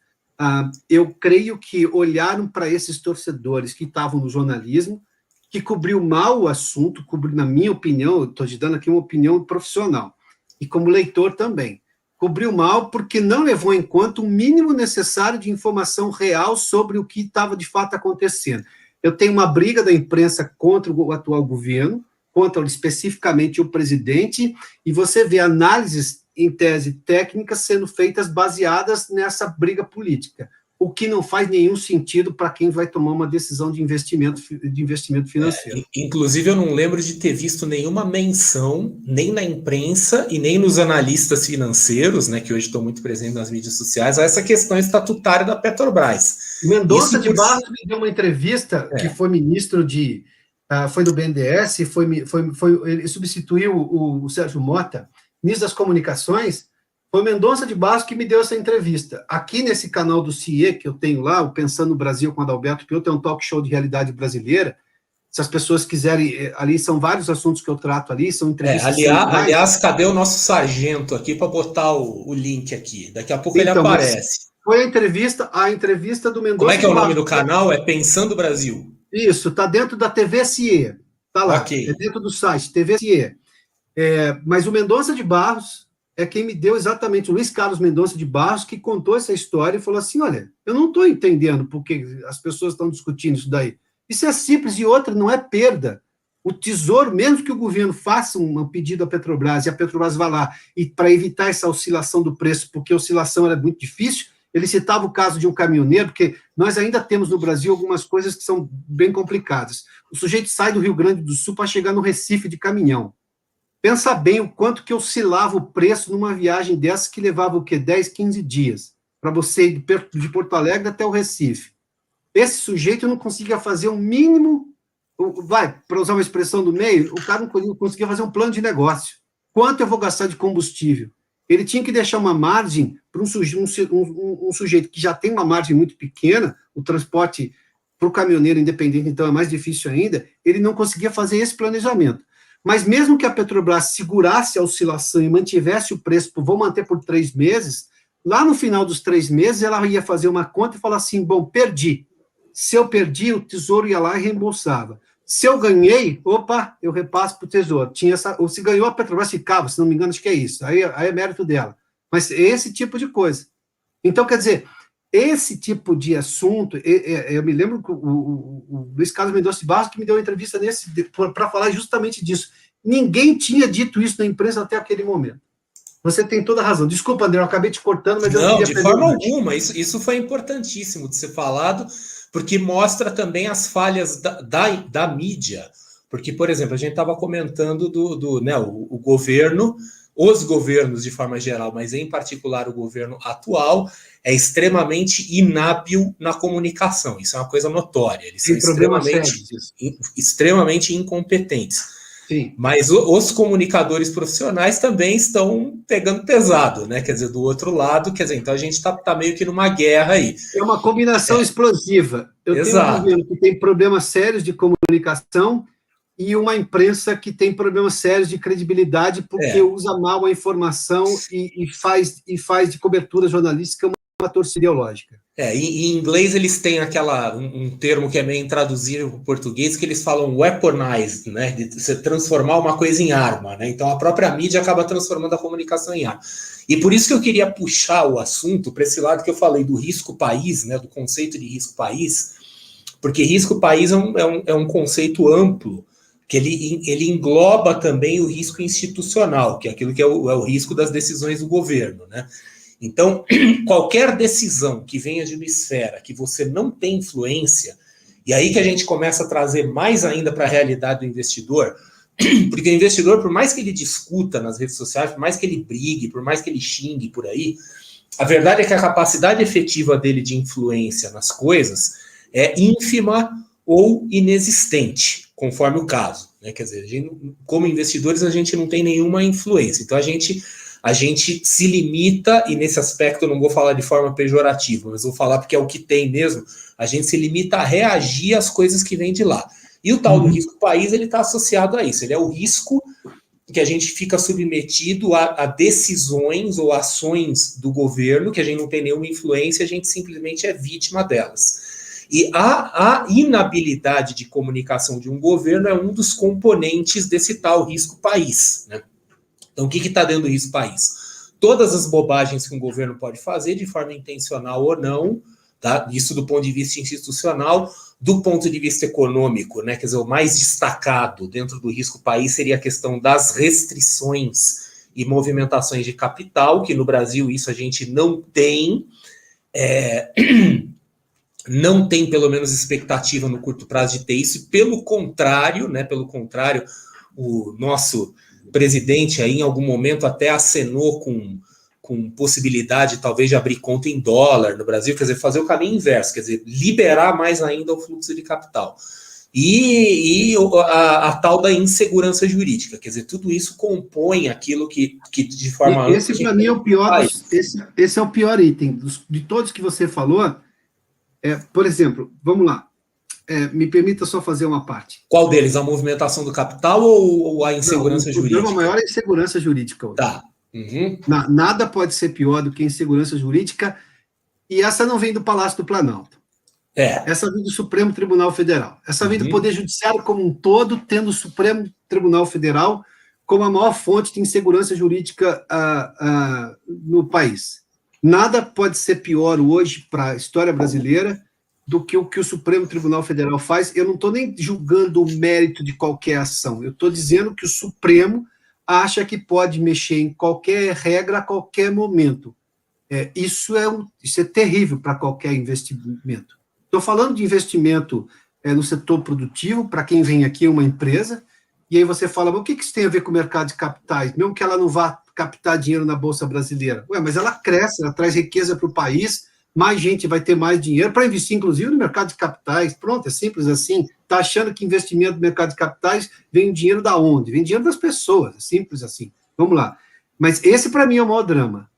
eu creio que olharam para esses torcedores que estavam no jornalismo, que cobriu mal o assunto, na minha opinião, estou te dando aqui uma opinião profissional, e como leitor também, cobriu mal porque não levou em conta o mínimo necessário de informação real sobre o que estava de fato acontecendo. Eu tenho uma briga da imprensa contra o atual governo, contra especificamente o presidente, e você vê análises, em tese técnicas, sendo feitas baseadas nessa briga política, o que não faz nenhum sentido para quem vai tomar uma decisão de investimento financeiro. Inclusive, eu não lembro de ter visto nenhuma menção, nem na imprensa e nem nos analistas financeiros, né, que hoje estão muito presentes nas mídias sociais, a essa questão estatutária da Petrobras. Mendonça de Barros me deu uma entrevista, que foi ministro foi do BNDES, ele substituiu o Sérgio Mota, ministro das Comunicações. Foi Mendonça de Barros que me deu essa entrevista. Aqui nesse canal do CIE, que eu tenho lá, o Pensando no Brasil com Adalberto Piotr, tem um talk show de realidade brasileira. Se as pessoas quiserem, ali são vários assuntos que eu trato ali, são entrevistas. Aliás, cadê o nosso sargento aqui para botar o link aqui? Daqui a pouco ele aparece. Foi a entrevista do Mendonça. Como é que é o nome do canal? É Pensando Brasil. Isso, está dentro da TV CIE. Está lá, é dentro do site, TV CIE. Mas o Mendonça de Barros é quem me deu exatamente, o Luiz Carlos Mendonça de Barros, que contou essa história e falou assim, olha, eu não estou entendendo porque as pessoas estão discutindo isso daí. Isso é simples, e outra, não é perda. O Tesouro, mesmo que o governo faça um pedido à Petrobras, e a Petrobras vá lá, e para evitar essa oscilação do preço, porque a oscilação era muito difícil, ele citava o caso de um caminhoneiro, porque nós ainda temos no Brasil algumas coisas que são bem complicadas. O sujeito sai do Rio Grande do Sul para chegar no Recife de caminhão. Pensa bem o quanto que oscilava o preço numa viagem dessa que levava o quê? 10, 15 dias, para você ir de Porto Alegre até o Recife. Esse sujeito não conseguia fazer um mínimo, para usar uma expressão do meio, o cara não conseguia fazer um plano de negócio. Quanto eu vou gastar de combustível? Ele tinha que deixar uma margem para um sujeito que já tem uma margem muito pequena, o transporte para o caminhoneiro independente, então, é mais difícil ainda, ele não conseguia fazer esse planejamento. Mas mesmo que a Petrobras segurasse a oscilação e mantivesse o preço, vou manter por 3 meses, lá no final dos 3 meses, ela ia fazer uma conta e falar assim, bom, perdi. Se eu perdi, o Tesouro ia lá e reembolsava. Se eu ganhei, opa, eu repasso para o Tesouro. Ou se ganhou, a Petrobras ficava, se não me engano, acho que é isso. Aí é mérito dela. Mas é esse tipo de coisa. Então, quer dizer, esse tipo de assunto, eu me lembro que o Luiz Carlos Mendonça de Barros que me deu uma entrevista para falar justamente disso. Ninguém tinha dito isso na imprensa até aquele momento. Você tem toda a razão. Desculpa, André, eu acabei te cortando, mas eu não queria de forma alguma. Isso foi importantíssimo de ser falado, porque mostra também as falhas da mídia. Porque, por exemplo, a gente estava comentando o governo, os governos de forma geral, mas em particular o governo atual, é extremamente inábil na comunicação. Isso é uma coisa notória. Eles são extremamente incompetentes. Sim. Mas os comunicadores profissionais também estão pegando pesado, né? Quer dizer, do outro lado, então a gente está meio que numa guerra aí. É uma combinação explosiva. Eu tenho um governo que tem problemas sérios de comunicação e uma imprensa que tem problemas sérios de credibilidade porque usa mal a informação e faz de cobertura jornalística uma torcida ideológica. Em inglês eles têm um termo que é meio intraduzível para o português, que eles falam weaponized, né? De você transformar uma coisa em arma, né? Então a própria mídia acaba transformando a comunicação em arma. E por isso que eu queria puxar o assunto para esse lado que eu falei do risco país, né? Do conceito de risco país, porque risco país é um conceito amplo, que ele engloba também o risco institucional, que é aquilo que é o risco das decisões do governo, né? Então, qualquer decisão que venha de uma esfera que você não tem influência, E aí que a gente começa a trazer mais ainda para a realidade do investidor, porque o investidor, por mais que ele discuta nas redes sociais, por mais que ele brigue, por mais que ele xingue por aí, a verdade é que a capacidade efetiva dele de influência nas coisas é ínfima ou inexistente, conforme o caso, né? Quer dizer, como investidores, a gente não tem nenhuma influência. Então, a gente se limita, e nesse aspecto eu não vou falar de forma pejorativa, mas vou falar porque é o que tem mesmo, a gente se limita a reagir às coisas que vêm de lá. E o tal do risco país, ele está associado a isso, ele é o risco que a gente fica submetido a decisões ou ações do governo, que a gente não tem nenhuma influência, a gente simplesmente é vítima delas. E a inabilidade de comunicação de um governo é um dos componentes desse tal risco país, né? Então, o que está dentro do risco país? Todas as bobagens que um governo pode fazer, de forma intencional ou não, tá? Isso do ponto de vista institucional, do ponto de vista econômico, né? Quer dizer, o mais destacado dentro do risco país seria a questão das restrições e movimentações de capital, que no Brasil isso a gente não tem, não tem pelo menos expectativa no curto prazo de ter isso, pelo contrário, né? Pelo contrário, o nosso presidente aí em algum momento até acenou com possibilidade talvez de abrir conta em dólar no Brasil, quer dizer, fazer o caminho inverso, quer dizer, liberar mais ainda o fluxo de capital. E a tal da insegurança jurídica, quer dizer, tudo isso compõe aquilo que de forma... Esse para mim é o pior, esse é o pior item, de todos que você falou, por exemplo, vamos lá, me permita só fazer uma parte. Qual deles? A movimentação do capital ou a insegurança jurídica? O problema maior é a insegurança jurídica hoje. Tá. Uhum. Nada pode ser pior do que a insegurança jurídica, e essa não vem do Palácio do Planalto. Essa vem do Supremo Tribunal Federal. Essa vem do Poder Judiciário como um todo, tendo o Supremo Tribunal Federal como a maior fonte de insegurança jurídica no país. Nada pode ser pior hoje para a história brasileira do que o Supremo Tribunal Federal faz. Eu não estou nem julgando o mérito de qualquer ação, eu estou dizendo que o Supremo acha que pode mexer em qualquer regra a qualquer momento. Isso é terrível para qualquer investimento. Estou falando de investimento no setor produtivo, para quem vem aqui, uma empresa, e aí você fala, mas o que isso tem a ver com o mercado de capitais? Mesmo que ela não vá captar dinheiro na Bolsa Brasileira. Mas ela cresce, ela traz riqueza para o país, mais gente vai ter mais dinheiro para investir, inclusive, no mercado de capitais. Pronto, é simples assim. Está achando que investimento no mercado de capitais vem dinheiro da onde? Vem dinheiro das pessoas, é simples assim. Vamos lá. Mas esse, para mim, é o maior drama.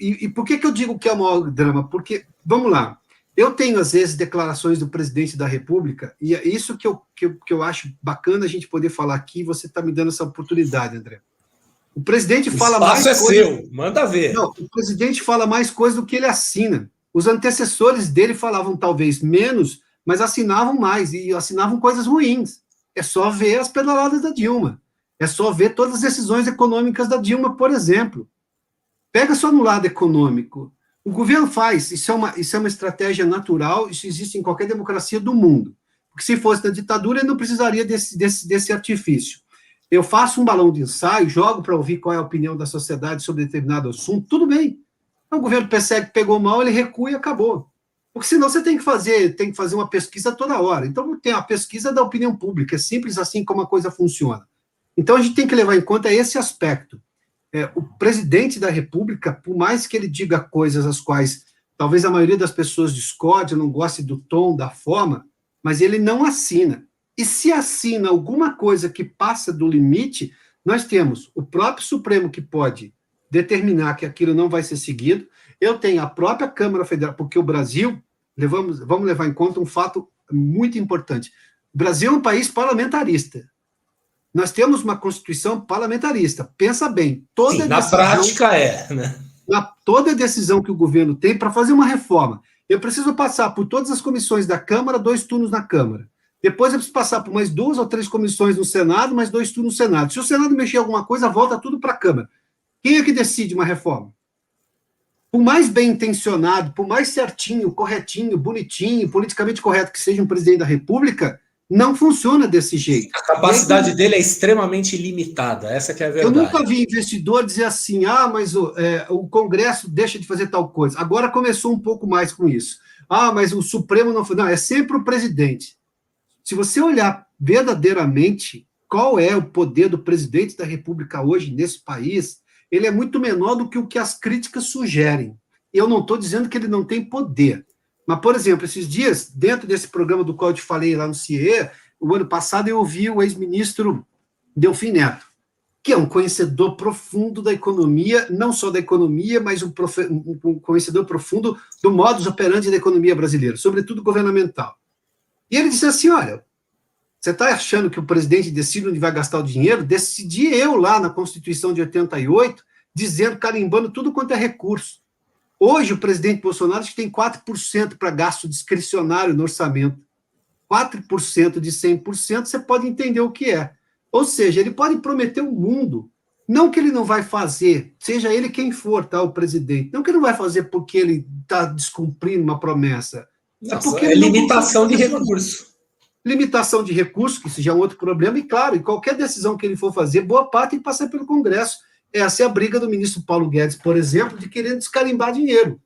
E por que eu digo que é o maior drama? Porque, vamos lá, eu tenho, às vezes, declarações do presidente da República, e é isso que eu acho bacana a gente poder falar aqui, você está me dando essa oportunidade, André. O presidente fala mais coisas... O espaço é seu, manda ver. Não, o presidente fala mais coisas do que ele assina. Os antecessores dele falavam talvez menos, mas assinavam mais, e assinavam coisas ruins. É só ver as pedaladas da Dilma. É só ver todas as decisões econômicas da Dilma, por exemplo. Pega só no lado econômico. O governo faz, isso é uma estratégia natural, isso existe em qualquer democracia do mundo. Porque se fosse na ditadura, ele não precisaria desse artifício. Eu faço um balão de ensaio, jogo para ouvir qual é a opinião da sociedade sobre determinado assunto, tudo bem. O governo percebe que pegou mal, ele recua e acabou. Porque senão você tem que fazer uma pesquisa toda hora. Então tem a pesquisa da opinião pública, é simples assim como a coisa funciona. Então a gente tem que levar em conta esse aspecto. O presidente da República, por mais que ele diga coisas as quais talvez a maioria das pessoas discorde, não goste do tom, da forma, mas ele não assina. E se assina alguma coisa que passa do limite, nós temos o próprio Supremo que pode determinar que aquilo não vai ser seguido, eu tenho a própria Câmara Federal, porque o Brasil, vamos levar em conta um fato muito importante, o Brasil é um país parlamentarista. Nós temos uma Constituição parlamentarista. Pensa bem, na prática né? Toda decisão que o governo tem para fazer uma reforma, eu preciso passar por todas as comissões da Câmara, 2 turnos na Câmara. Depois eu preciso passar por mais 2 ou 3 comissões no Senado, mais 2 turnos no Senado. Se o Senado mexer alguma coisa, volta tudo para a Câmara. Quem é que decide uma reforma? Por mais bem intencionado, por mais certinho, corretinho, bonitinho, politicamente correto que seja um presidente da República, não funciona desse jeito. A capacidade dele é extremamente limitada, essa que é a verdade. Eu nunca vi investidor dizer assim, mas o Congresso deixa de fazer tal coisa. Agora começou um pouco mais com isso. mas o Supremo não foi. Não, é sempre o presidente. Se você olhar verdadeiramente qual é o poder do presidente da República hoje nesse país, ele é muito menor do que o que as críticas sugerem. Eu não estou dizendo que ele não tem poder. Mas, por exemplo, esses dias, dentro desse programa do qual eu te falei lá no CIE, o ano passado eu ouvi o ex-ministro Delfim Neto, que é um conhecedor profundo da economia, não só da economia, mas um conhecedor profundo do modus operandi da economia brasileira, sobretudo governamental. E ele disse assim, olha, você está achando que o presidente decide onde vai gastar o dinheiro? Decidi eu lá na Constituição de 88, dizendo, carimbando tudo quanto é recurso. Hoje o presidente Bolsonaro acho que tem 4% para gasto discricionário no orçamento. 4% de 100%, você pode entender o que é. Ou seja, ele pode prometer o mundo, não que ele não vai fazer, seja ele quem for, tá, o presidente, não que ele não vai fazer porque ele está descumprindo uma promessa. Nossa, porque é limitação de recurso. Limitação de recursos, que isso já é um outro problema, e claro, e qualquer decisão que ele for fazer, boa parte tem que passar pelo Congresso. Essa é a briga do ministro Paulo Guedes, por exemplo, de querer descarimbar dinheiro.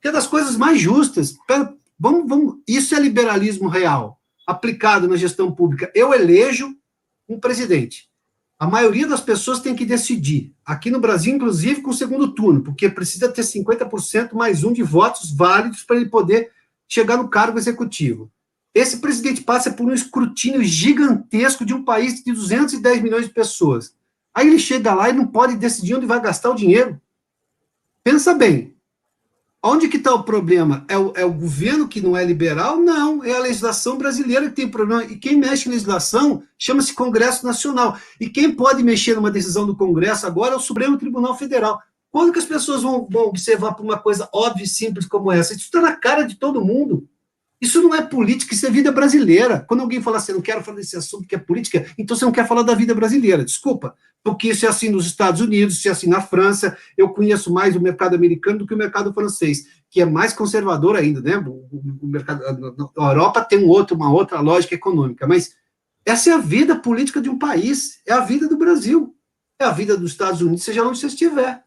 Que é das coisas mais justas. Isso é liberalismo real, aplicado na gestão pública. Eu elejo um presidente. A maioria das pessoas tem que decidir. Aqui no Brasil, inclusive, com o segundo turno, porque precisa ter 50% mais um de votos válidos para ele poder chegar no cargo executivo. Esse presidente passa por um escrutínio gigantesco de um país de 210 milhões de pessoas. Aí ele chega lá e não pode decidir onde vai gastar o dinheiro. Pensa bem. Onde que está o problema? É o governo que não é liberal? Não, é a legislação brasileira que tem problema. E quem mexe em legislação chama-se Congresso Nacional. E quem pode mexer numa decisão do Congresso agora é o Supremo Tribunal Federal. Quando que as pessoas vão observar por uma coisa óbvia e simples como essa? Isso está na cara de todo mundo. Isso não é política, isso é vida brasileira. Quando alguém fala assim, eu não quero falar desse assunto que é política, então você não quer falar da vida brasileira, desculpa. Porque isso é assim nos Estados Unidos, isso é assim na França, eu conheço mais o mercado americano do que o mercado francês, que é mais conservador ainda, né? O mercado, a Europa tem uma outra lógica econômica, mas essa é a vida política de um país, é a vida do Brasil, é a vida dos Estados Unidos, seja onde você estiver.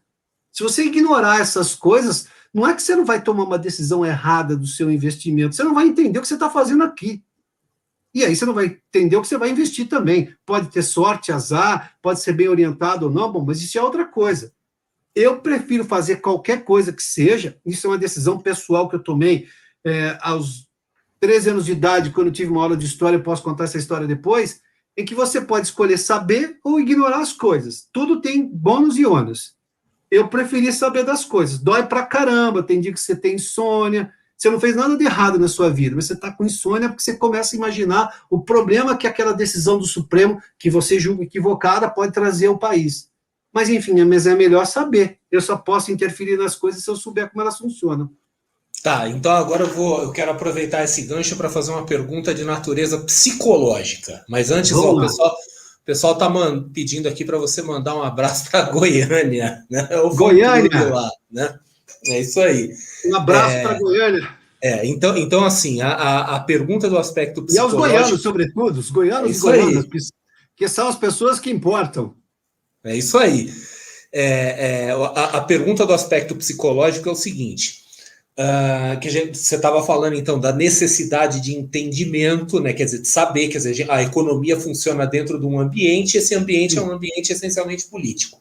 Se você ignorar essas coisas, não é que você não vai tomar uma decisão errada do seu investimento, você não vai entender o que você está fazendo aqui. E aí você não vai entender o que você vai investir também. Pode ter sorte, azar, pode ser bem orientado ou não, bom, mas isso é outra coisa. Eu prefiro fazer qualquer coisa que seja, isso é uma decisão pessoal que eu tomei aos 13 anos de idade, quando eu tive uma aula de história, eu posso contar essa história depois, em que você pode escolher saber ou ignorar as coisas. Tudo tem bônus e ônus. Eu preferi saber das coisas. Dói pra caramba, tem dia que você tem insônia, você não fez nada de errado na sua vida, mas você está com insônia porque você começa a imaginar o problema que aquela decisão do Supremo, que você julga equivocada, pode trazer ao país. Mas, enfim, mas é melhor saber. Eu só posso interferir nas coisas se eu souber como elas funcionam. Tá, então agora eu quero aproveitar esse gancho para fazer uma pergunta de natureza psicológica. Mas antes, o pessoal está pedindo aqui para você mandar um abraço para Goiânia, né? Goiânia! Lá, né? É isso aí. Um abraço para Goiânia. Então, assim, a pergunta do aspecto psicológico... E aos goianos, sobretudo, os goianos e goianas, que são as pessoas que importam. É isso aí. A pergunta do aspecto psicológico é o seguinte, você estava falando, então, da necessidade de entendimento, né? Quer dizer, de saber, quer dizer, a economia funciona dentro de um ambiente, esse ambiente é um ambiente essencialmente político.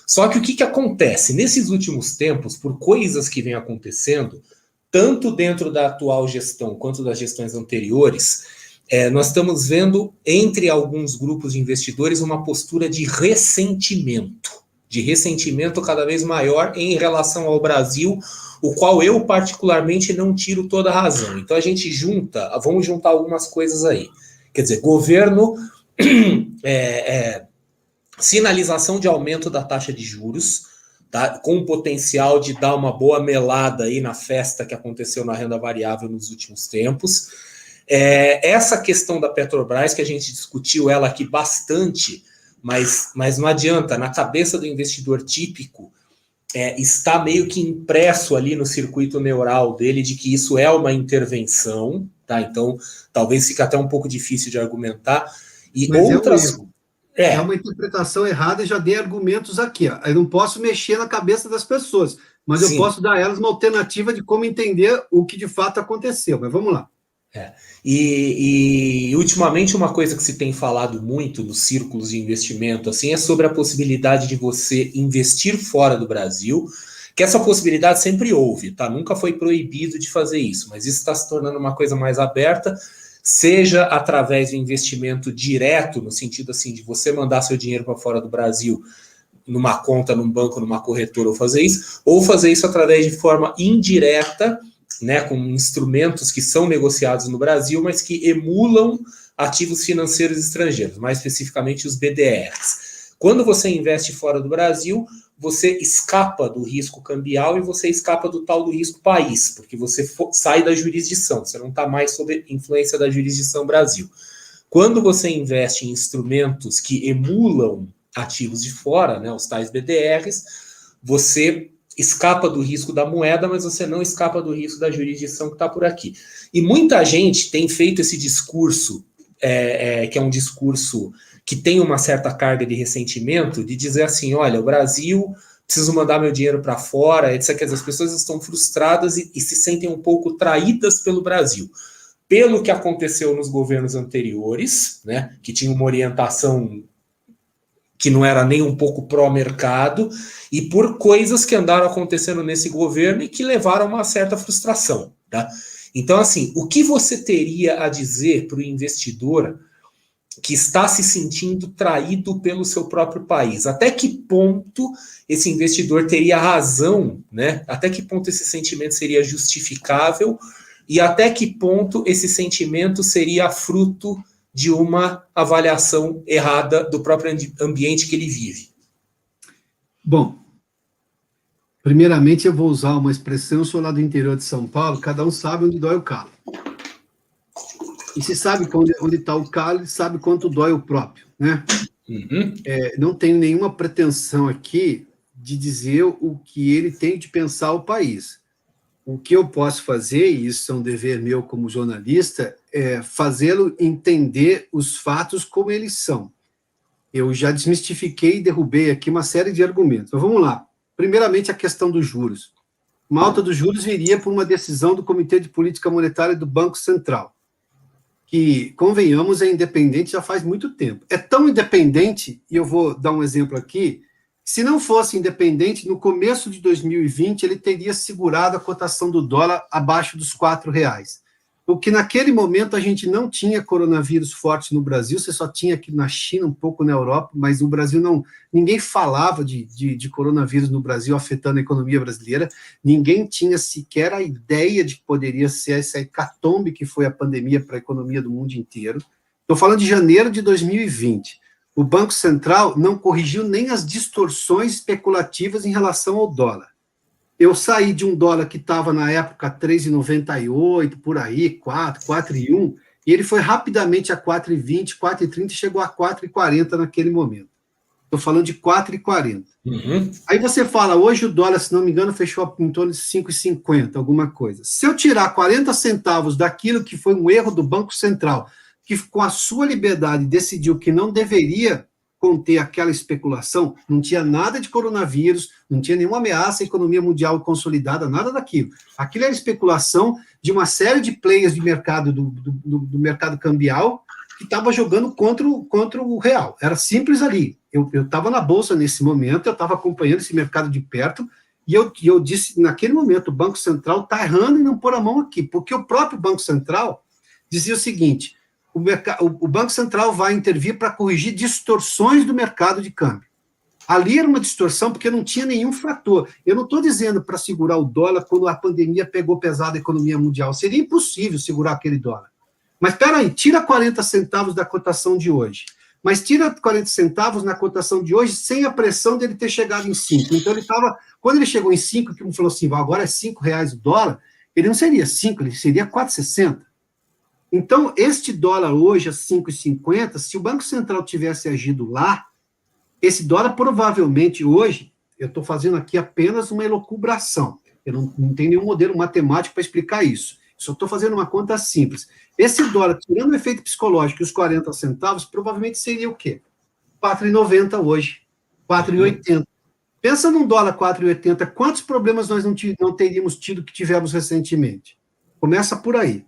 Só que o que acontece? Nesses últimos tempos, por coisas que vêm acontecendo, tanto dentro da atual gestão quanto das gestões anteriores, nós estamos vendo, entre alguns grupos de investidores, uma postura de ressentimento cada vez maior em relação ao Brasil, o qual eu particularmente não tiro toda a razão. Então a gente vamos juntar algumas coisas aí. Quer dizer, governo... sinalização de aumento da taxa de juros, tá? Com o potencial de dar uma boa melada aí na festa que aconteceu na renda variável nos últimos tempos. Essa questão da Petrobras, que a gente discutiu ela aqui bastante, mas não adianta, na cabeça do investidor típico, está meio que impresso ali no circuito neural dele de que isso é uma intervenção, tá? Então talvez fique até um pouco difícil de argumentar. E mas outras... É uma interpretação errada e já dei argumentos aqui. Ó. Eu não posso mexer na cabeça das pessoas. mas Sim. eu posso dar a elas uma alternativa de como entender o que de fato aconteceu. Mas vamos lá. E ultimamente uma coisa que se tem falado muito nos círculos de investimento assim é sobre a possibilidade de você investir fora do Brasil, que essa possibilidade sempre houve, tá? Nunca foi proibido de fazer isso, mas isso está se tornando uma coisa mais aberta, seja através de investimento direto, no sentido assim de você mandar seu dinheiro para fora do Brasil numa conta, num banco, numa corretora, ou fazer isso através de forma indireta, né, com instrumentos que são negociados no Brasil, mas que emulam ativos financeiros estrangeiros, mais especificamente os BDRs. Quando você investe fora do Brasil, você escapa do risco cambial e você escapa do tal do risco país, porque você sai da jurisdição, você não está mais sob influência da jurisdição Brasil. Quando você investe em instrumentos que emulam ativos de fora, né, os tais BDRs, você escapa do risco da moeda, mas você não escapa do risco da jurisdição que está por aqui. E muita gente tem feito esse discurso, que é um discurso que tem uma certa carga de ressentimento, de dizer assim, olha, o Brasil, preciso mandar meu dinheiro para fora, etc. Quer dizer, as pessoas estão frustradas e se sentem um pouco traídas pelo Brasil. Pelo que aconteceu nos governos anteriores, né, que tinha uma orientação que não era nem um pouco pró-mercado, e por coisas que andaram acontecendo nesse governo e que levaram a uma certa frustração. Tá? Então, assim, o que você teria a dizer para o investidor que está se sentindo traído pelo seu próprio país? Até que ponto esse investidor teria razão, né? Até que ponto esse sentimento seria justificável e até que ponto esse sentimento seria fruto de uma avaliação errada do próprio ambiente que ele vive? Bom, primeiramente eu vou usar uma expressão, eu sou lá do interior de São Paulo, cada um sabe onde dói o calo. E se sabe onde está o calo, sabe quanto dói o próprio, né? Uhum. Não tenho nenhuma pretensão aqui de dizer o que ele tem de pensar o país. O que eu posso fazer, e isso é um dever meu como jornalista, é fazê-lo entender os fatos como eles são. Eu já desmistifiquei e derrubei aqui uma série de argumentos. Mas vamos lá. Primeiramente, a questão dos juros. Uma alta dos juros viria por uma decisão do Comitê de Política Monetária do Banco Central, que, convenhamos, é independente já faz muito tempo. É tão independente, e eu vou dar um exemplo aqui, se não fosse independente, no começo de 2020, ele teria segurado a cotação do dólar abaixo dos R$4. Porque naquele momento a gente não tinha coronavírus forte no Brasil, você só tinha aqui na China, um pouco na Europa, mas no Brasil não, ninguém falava de coronavírus no Brasil afetando a economia brasileira, ninguém tinha sequer a ideia de que poderia ser essa hecatombe que foi a pandemia para a economia do mundo inteiro. Estou falando de janeiro de 2020. O Banco Central não corrigiu nem as distorções especulativas em relação ao dólar. Eu saí de um dólar que estava na época 3,98, por aí, 4,1, e ele foi rapidamente a 4,20, 4,30 e chegou a 4,40 naquele momento. Estou falando de 4,40. Uhum. Aí você fala, hoje o dólar, se não me engano, fechou em torno de 5,50, alguma coisa. Se eu tirar 40 centavos daquilo que foi um erro do Banco Central, que com a sua liberdade decidiu que não deveria conter aquela especulação, não tinha nada de coronavírus, não tinha nenhuma ameaça à economia mundial consolidada, nada daquilo. Aquilo era especulação de uma série de players de mercado, do mercado cambial, que estava jogando contra o real. Era simples ali. Eu estava na Bolsa nesse momento, eu estava acompanhando esse mercado de perto, e eu disse, naquele momento, o Banco Central está errando em não pôr a mão aqui, porque o próprio Banco Central dizia o seguinte, o Banco Central vai intervir para corrigir distorções do mercado de câmbio. Ali era uma distorção porque não tinha nenhum fator. Eu não estou dizendo para segurar o dólar quando a pandemia pegou pesado a economia mundial. Seria impossível segurar aquele dólar. Mas espera aí, tira 40 centavos da cotação de hoje. Mas tira 40 centavos na cotação de hoje sem a pressão dele ter chegado em 5. Então ele estava, quando ele chegou em 5, que um falou assim, agora é R$5 o dólar, ele não seria 5, ele seria 4,60. Então, este dólar hoje a 5,50, se o Banco Central tivesse agido lá, esse dólar provavelmente hoje, eu estou fazendo aqui apenas uma elucubração, eu não tenho nenhum modelo matemático para explicar isso, só estou fazendo uma conta simples. Esse dólar, tirando o efeito psicológico e os 40 centavos, provavelmente seria o quê? R$4,90 hoje, R$4,80. Pensa num dólar 4,80, quantos problemas nós não teríamos tido que tivemos recentemente? Começa por aí.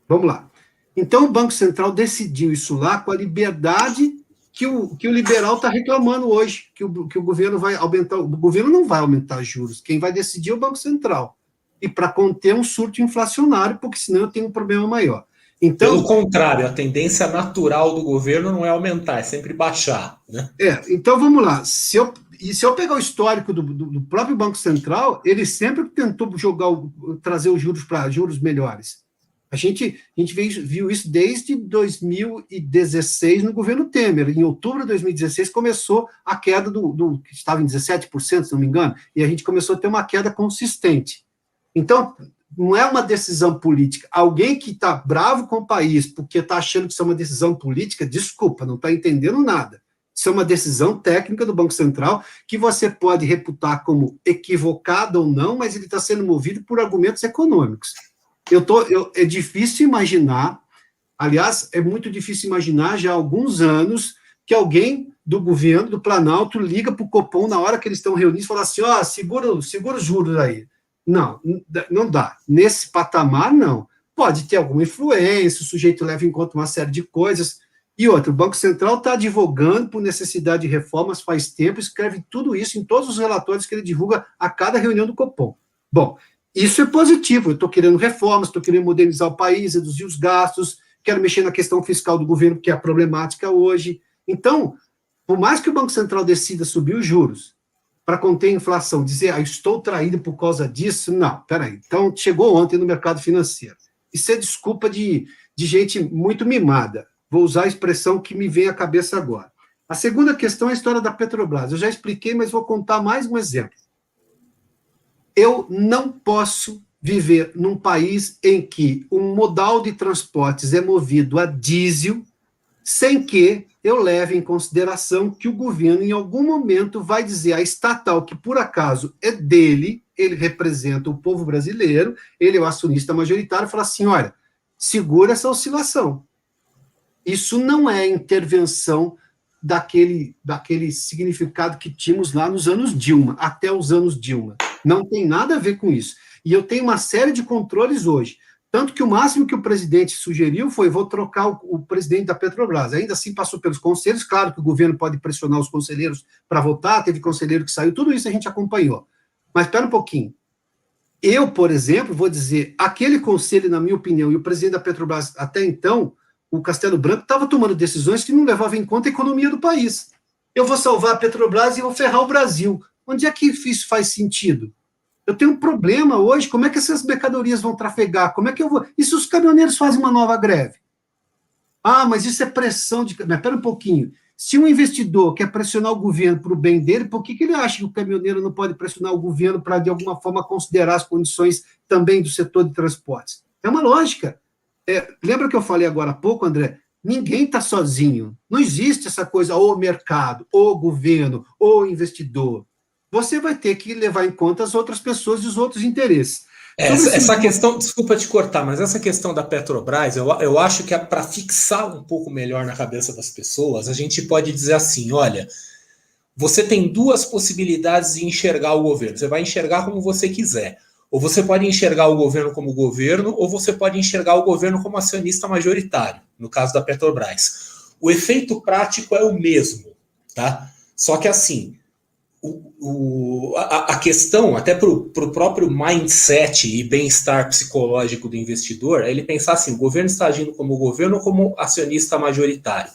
Vamos lá. Então, o Banco Central decidiu isso lá com a liberdade que o liberal está reclamando hoje, que o governo vai aumentar. O governo não vai aumentar juros, quem vai decidir é o Banco Central. E para conter um surto inflacionário, porque senão eu tenho um problema maior. Então, pelo contrário, a tendência natural do governo não é aumentar, é sempre baixar. Né? Então vamos lá. Se eu pegar o histórico do próprio Banco Central, ele sempre tentou trazer os juros para juros melhores. A gente viu isso desde 2016 no governo Temer. Em outubro de 2016 começou a queda que estava em 17%, se não me engano, e a gente começou a ter uma queda consistente. Então, não é uma decisão política. Alguém que está bravo com o país porque está achando que isso é uma decisão política, desculpa, não está entendendo nada. Isso é uma decisão técnica do Banco Central que você pode reputar como equivocada ou não, mas ele está sendo movido por argumentos econômicos. É difícil imaginar, aliás, é muito difícil imaginar já há alguns anos que alguém do governo, do Planalto, liga para o Copom na hora que eles estão reunidos e fala assim, segura os juros aí. Não dá. Nesse patamar, não. Pode ter alguma influência, o sujeito leva em conta uma série de coisas. E outra, o Banco Central está advogando por necessidade de reformas faz tempo, escreve tudo isso em todos os relatórios que ele divulga a cada reunião do Copom. Bom, isso é positivo. Eu estou querendo reformas, estou querendo modernizar o país, reduzir os gastos, quero mexer na questão fiscal do governo, que é a problemática hoje. Então, por mais que o Banco Central decida subir os juros, para conter a inflação, dizer, estou traído por causa disso, não, peraí. Então, chegou ontem no mercado financeiro. Isso é desculpa de gente muito mimada. Vou usar a expressão que me vem à cabeça agora. A segunda questão é a história da Petrobras. Eu já expliquei, mas vou contar mais um exemplo. Eu não posso viver num país em que um modal de transportes é movido a diesel, sem que eu leve em consideração que o governo, em algum momento, vai dizer à estatal, que por acaso é dele, ele representa o povo brasileiro, ele é o acionista majoritário, fala assim, olha, segura essa oscilação. Isso não é intervenção daquele significado que tínhamos lá nos anos Dilma, até os anos Dilma. Não tem nada a ver com isso. E eu tenho uma série de controles hoje. Tanto que o máximo que o presidente sugeriu foi, vou trocar o presidente da Petrobras. Ainda assim passou pelos conselhos, claro que o governo pode pressionar os conselheiros para votar, teve conselheiro que saiu, tudo isso a gente acompanhou. Mas espera um pouquinho. Eu, por exemplo, vou dizer, aquele conselho, na minha opinião, e o presidente da Petrobras, até então, o Castelo Branco, estava tomando decisões que não levavam em conta a economia do país. Eu vou salvar a Petrobras e vou ferrar o Brasil. Onde é que isso faz sentido? Eu tenho um problema hoje, como é que essas mercadorias vão trafegar? Como é que eu vou... E se os caminhoneiros fazem uma nova greve? Mas isso é pressão de... Mas espera um pouquinho. Se um investidor quer pressionar o governo para o bem dele, por que ele acha que o caminhoneiro não pode pressionar o governo para, de alguma forma, considerar as condições também do setor de transportes? É uma lógica. Lembra que eu falei agora há pouco, André? Ninguém está sozinho. Não existe essa coisa, ou mercado, ou governo, ou investidor. Você vai ter que levar em conta as outras pessoas e os outros interesses. Essa questão, desculpa te cortar, mas essa questão da Petrobras, eu acho que para fixar um pouco melhor na cabeça das pessoas, a gente pode dizer assim, olha, você tem duas possibilidades de enxergar o governo. Você vai enxergar como você quiser. Ou você pode enxergar o governo como governo, ou você pode enxergar o governo como acionista majoritário, no caso da Petrobras. O efeito prático é o mesmo, tá? Só que assim, a questão, até para o próprio mindset e bem-estar psicológico do investidor, é ele pensar assim, o governo está agindo como governo ou como acionista majoritário?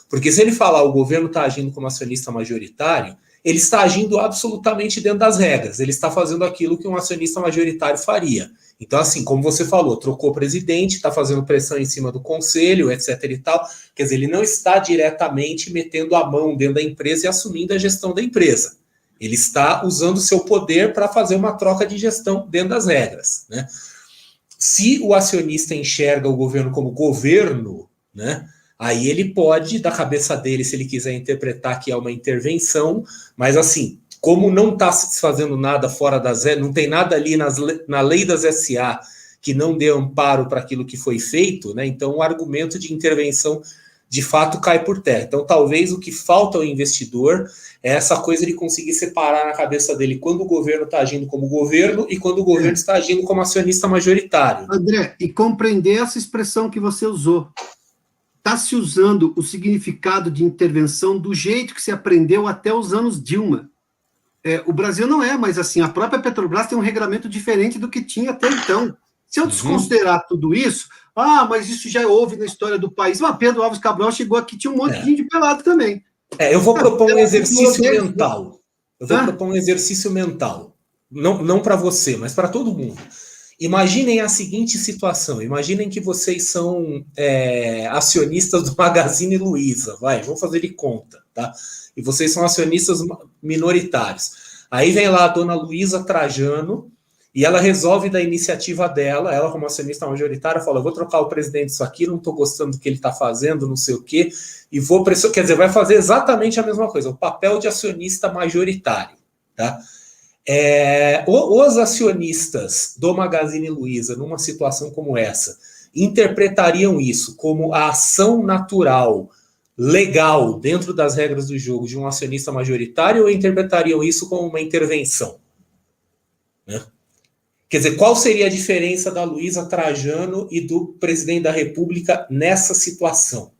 Porque se ele falar o governo está agindo como acionista majoritário, ele está agindo absolutamente dentro das regras, ele está fazendo aquilo que um acionista majoritário faria. Então, assim, como você falou, trocou o presidente, está fazendo pressão em cima do conselho, etc. e tal, quer dizer, ele não está diretamente metendo a mão dentro da empresa e assumindo a gestão da empresa. Ele está usando o seu poder para fazer uma troca de gestão dentro das regras, né? Se o acionista enxerga o governo como governo, né, aí ele pode, da cabeça dele, se ele quiser interpretar que é uma intervenção, mas assim, como não está se fazendo nada fora das regras, não tem nada ali na lei das SA que não dê amparo para aquilo que foi feito, né, então o argumento de intervenção de fato cai por terra. Então, talvez o que falta ao investidor é essa coisa de conseguir separar na cabeça dele quando o governo está agindo como governo e quando o governo está agindo como acionista majoritário. André, e compreender essa expressão que você usou. Está se usando o significado de intervenção do jeito que se aprendeu até os anos Dilma. O Brasil não é, mas assim, a própria Petrobras tem um regramento diferente do que tinha até então. Se eu desconsiderar tudo isso, mas isso já houve na história do país. Mas Pedro Álvares Cabral chegou aqui, tinha um monte de índio pelado também. Eu vou propor um exercício mental. Eu vou propor um exercício mental. Não para você, mas para todo mundo. Imaginem a seguinte situação. Imaginem que vocês são acionistas do Magazine Luiza. Vamos fazer de conta, tá? E vocês são acionistas minoritários. Aí vem lá a dona Luiza Trajano e ela resolve da iniciativa dela, ela como acionista majoritária, fala, eu vou trocar o presidente disso aqui, não estou gostando do que ele está fazendo, não sei o quê, e vou pressionar, quer dizer, vai fazer exatamente a mesma coisa, o papel de acionista majoritário, tá? Os acionistas do Magazine Luiza, numa situação como essa, interpretariam isso como a ação natural, legal, dentro das regras do jogo de um acionista majoritário, ou interpretariam isso como uma intervenção? Né? Quer dizer, qual seria a diferença da Luiza Trajano e do presidente da República nessa situação?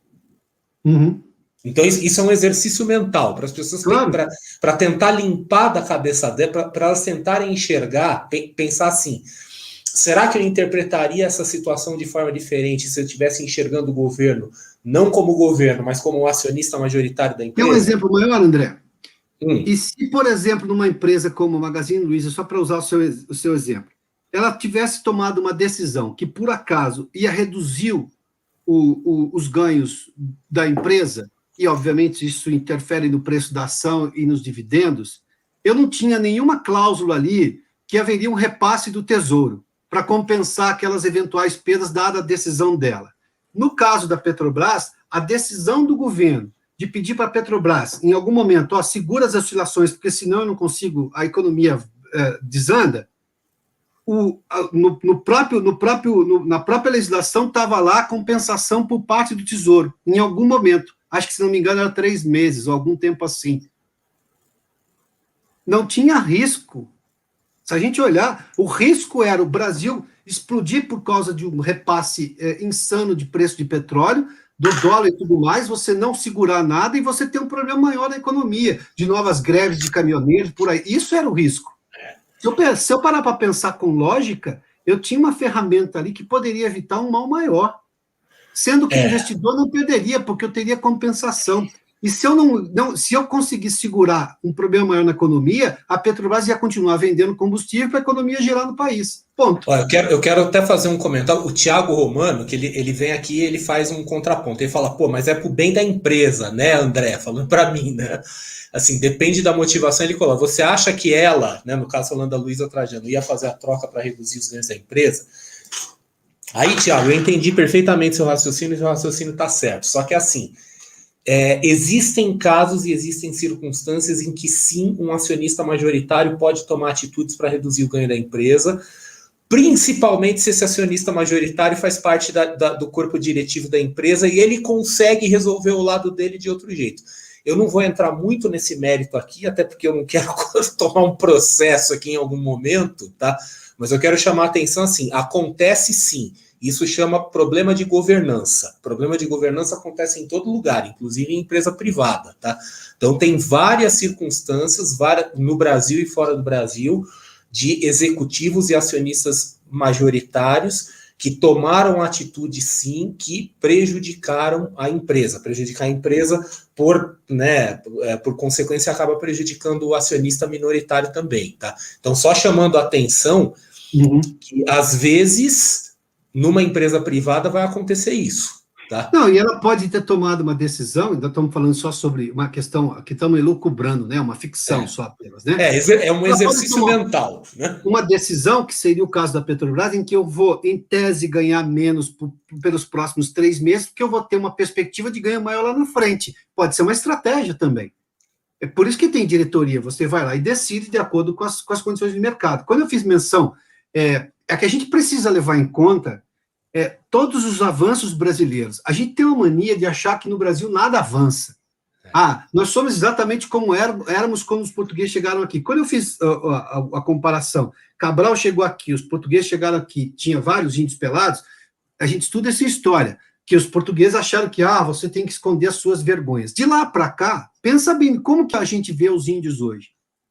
Então, isso é um exercício mental para as pessoas, para tentar limpar da cabeça dela, para elas tentarem enxergar, pensar assim, será que eu interpretaria essa situação de forma diferente se eu estivesse enxergando o governo, não como governo, mas como um acionista majoritário da empresa? Quer um exemplo maior, André? E se, por exemplo, numa empresa como a Magazine Luiza, só para usar o seu exemplo, ela tivesse tomado uma decisão que, por acaso, ia reduzir os ganhos da empresa, e, obviamente, isso interfere no preço da ação e nos dividendos, eu não tinha nenhuma cláusula ali que haveria um repasse do Tesouro para compensar aquelas eventuais perdas dada a decisão dela. No caso da Petrobras, a decisão do governo de pedir para a Petrobras, em algum momento, segura as oscilações, porque senão eu não consigo, a economia desanda, na própria legislação estava lá a compensação por parte do Tesouro, em algum momento. Acho que, se não me engano, era 3 meses, ou algum tempo assim. Não tinha risco. Se a gente olhar, o risco era o Brasil explodir por causa de um repasse insano de preço de petróleo, do dólar e tudo mais, você não segurar nada e você ter um problema maior na economia, de novas greves de caminhoneiros, por aí. Isso era o risco. Se eu parar para pensar com lógica, eu tinha uma ferramenta ali que poderia evitar um mal maior. Sendo que o investidor não perderia, porque eu teria compensação. E se eu conseguisse segurar um problema maior na economia, a Petrobras ia continuar vendendo combustível para a economia girar no país. Ponto. Olha, eu quero até fazer um comentário. O Thiago Romano, que ele vem aqui e ele faz um contraponto. Ele fala, mas é pro bem da empresa, né, André? Falando para mim, né? Assim, depende da motivação. Ele coloca, você acha que ela, né, no caso falando da Luiza Trajano, ia fazer a troca para reduzir os ganhos da empresa? Aí, Thiago, eu entendi perfeitamente seu raciocínio e seu raciocínio está certo. Só que assim, existem casos e existem circunstâncias em que sim, um acionista majoritário pode tomar atitudes para reduzir o ganho da empresa, principalmente se esse acionista majoritário faz parte do corpo diretivo da empresa e ele consegue resolver o lado dele de outro jeito. Eu não vou entrar muito nesse mérito aqui, até porque eu não quero tomar um processo aqui em algum momento, tá? Mas eu quero chamar a atenção assim, acontece sim. Isso chama problema de governança. Problema de governança acontece em todo lugar, inclusive em empresa privada, tá? Então tem várias circunstâncias, no Brasil e fora do Brasil, de executivos e acionistas majoritários que tomaram atitude, sim, que prejudicaram a empresa. Prejudicar a empresa, por consequência, acaba prejudicando o acionista minoritário também, tá? Então, só chamando a atenção que, às vezes, numa empresa privada vai acontecer isso, tá? Não, e ela pode ter tomado uma decisão, ainda estamos falando só sobre uma questão que estamos elucubrando, né? Uma ficção só apenas, né? É um exercício mental, né? Uma decisão, que seria o caso da Petrobras, em que eu vou, em tese, ganhar menos pelos próximos 3 meses, porque eu vou ter uma perspectiva de ganho maior lá na frente. Pode ser uma estratégia também. É por isso que tem diretoria, você vai lá e decide de acordo com as condições de mercado. Quando eu fiz menção, é que a gente precisa levar em conta todos os avanços brasileiros. A gente tem uma mania de achar que no Brasil nada avança. Nós somos exatamente como éramos quando os portugueses chegaram aqui. Quando eu fiz a comparação, Cabral chegou aqui, os portugueses chegaram aqui, tinha vários índios pelados, a gente estuda essa história, que os portugueses acharam que você tem que esconder as suas vergonhas. De lá para cá, pensa bem, como que a gente vê os índios hoje?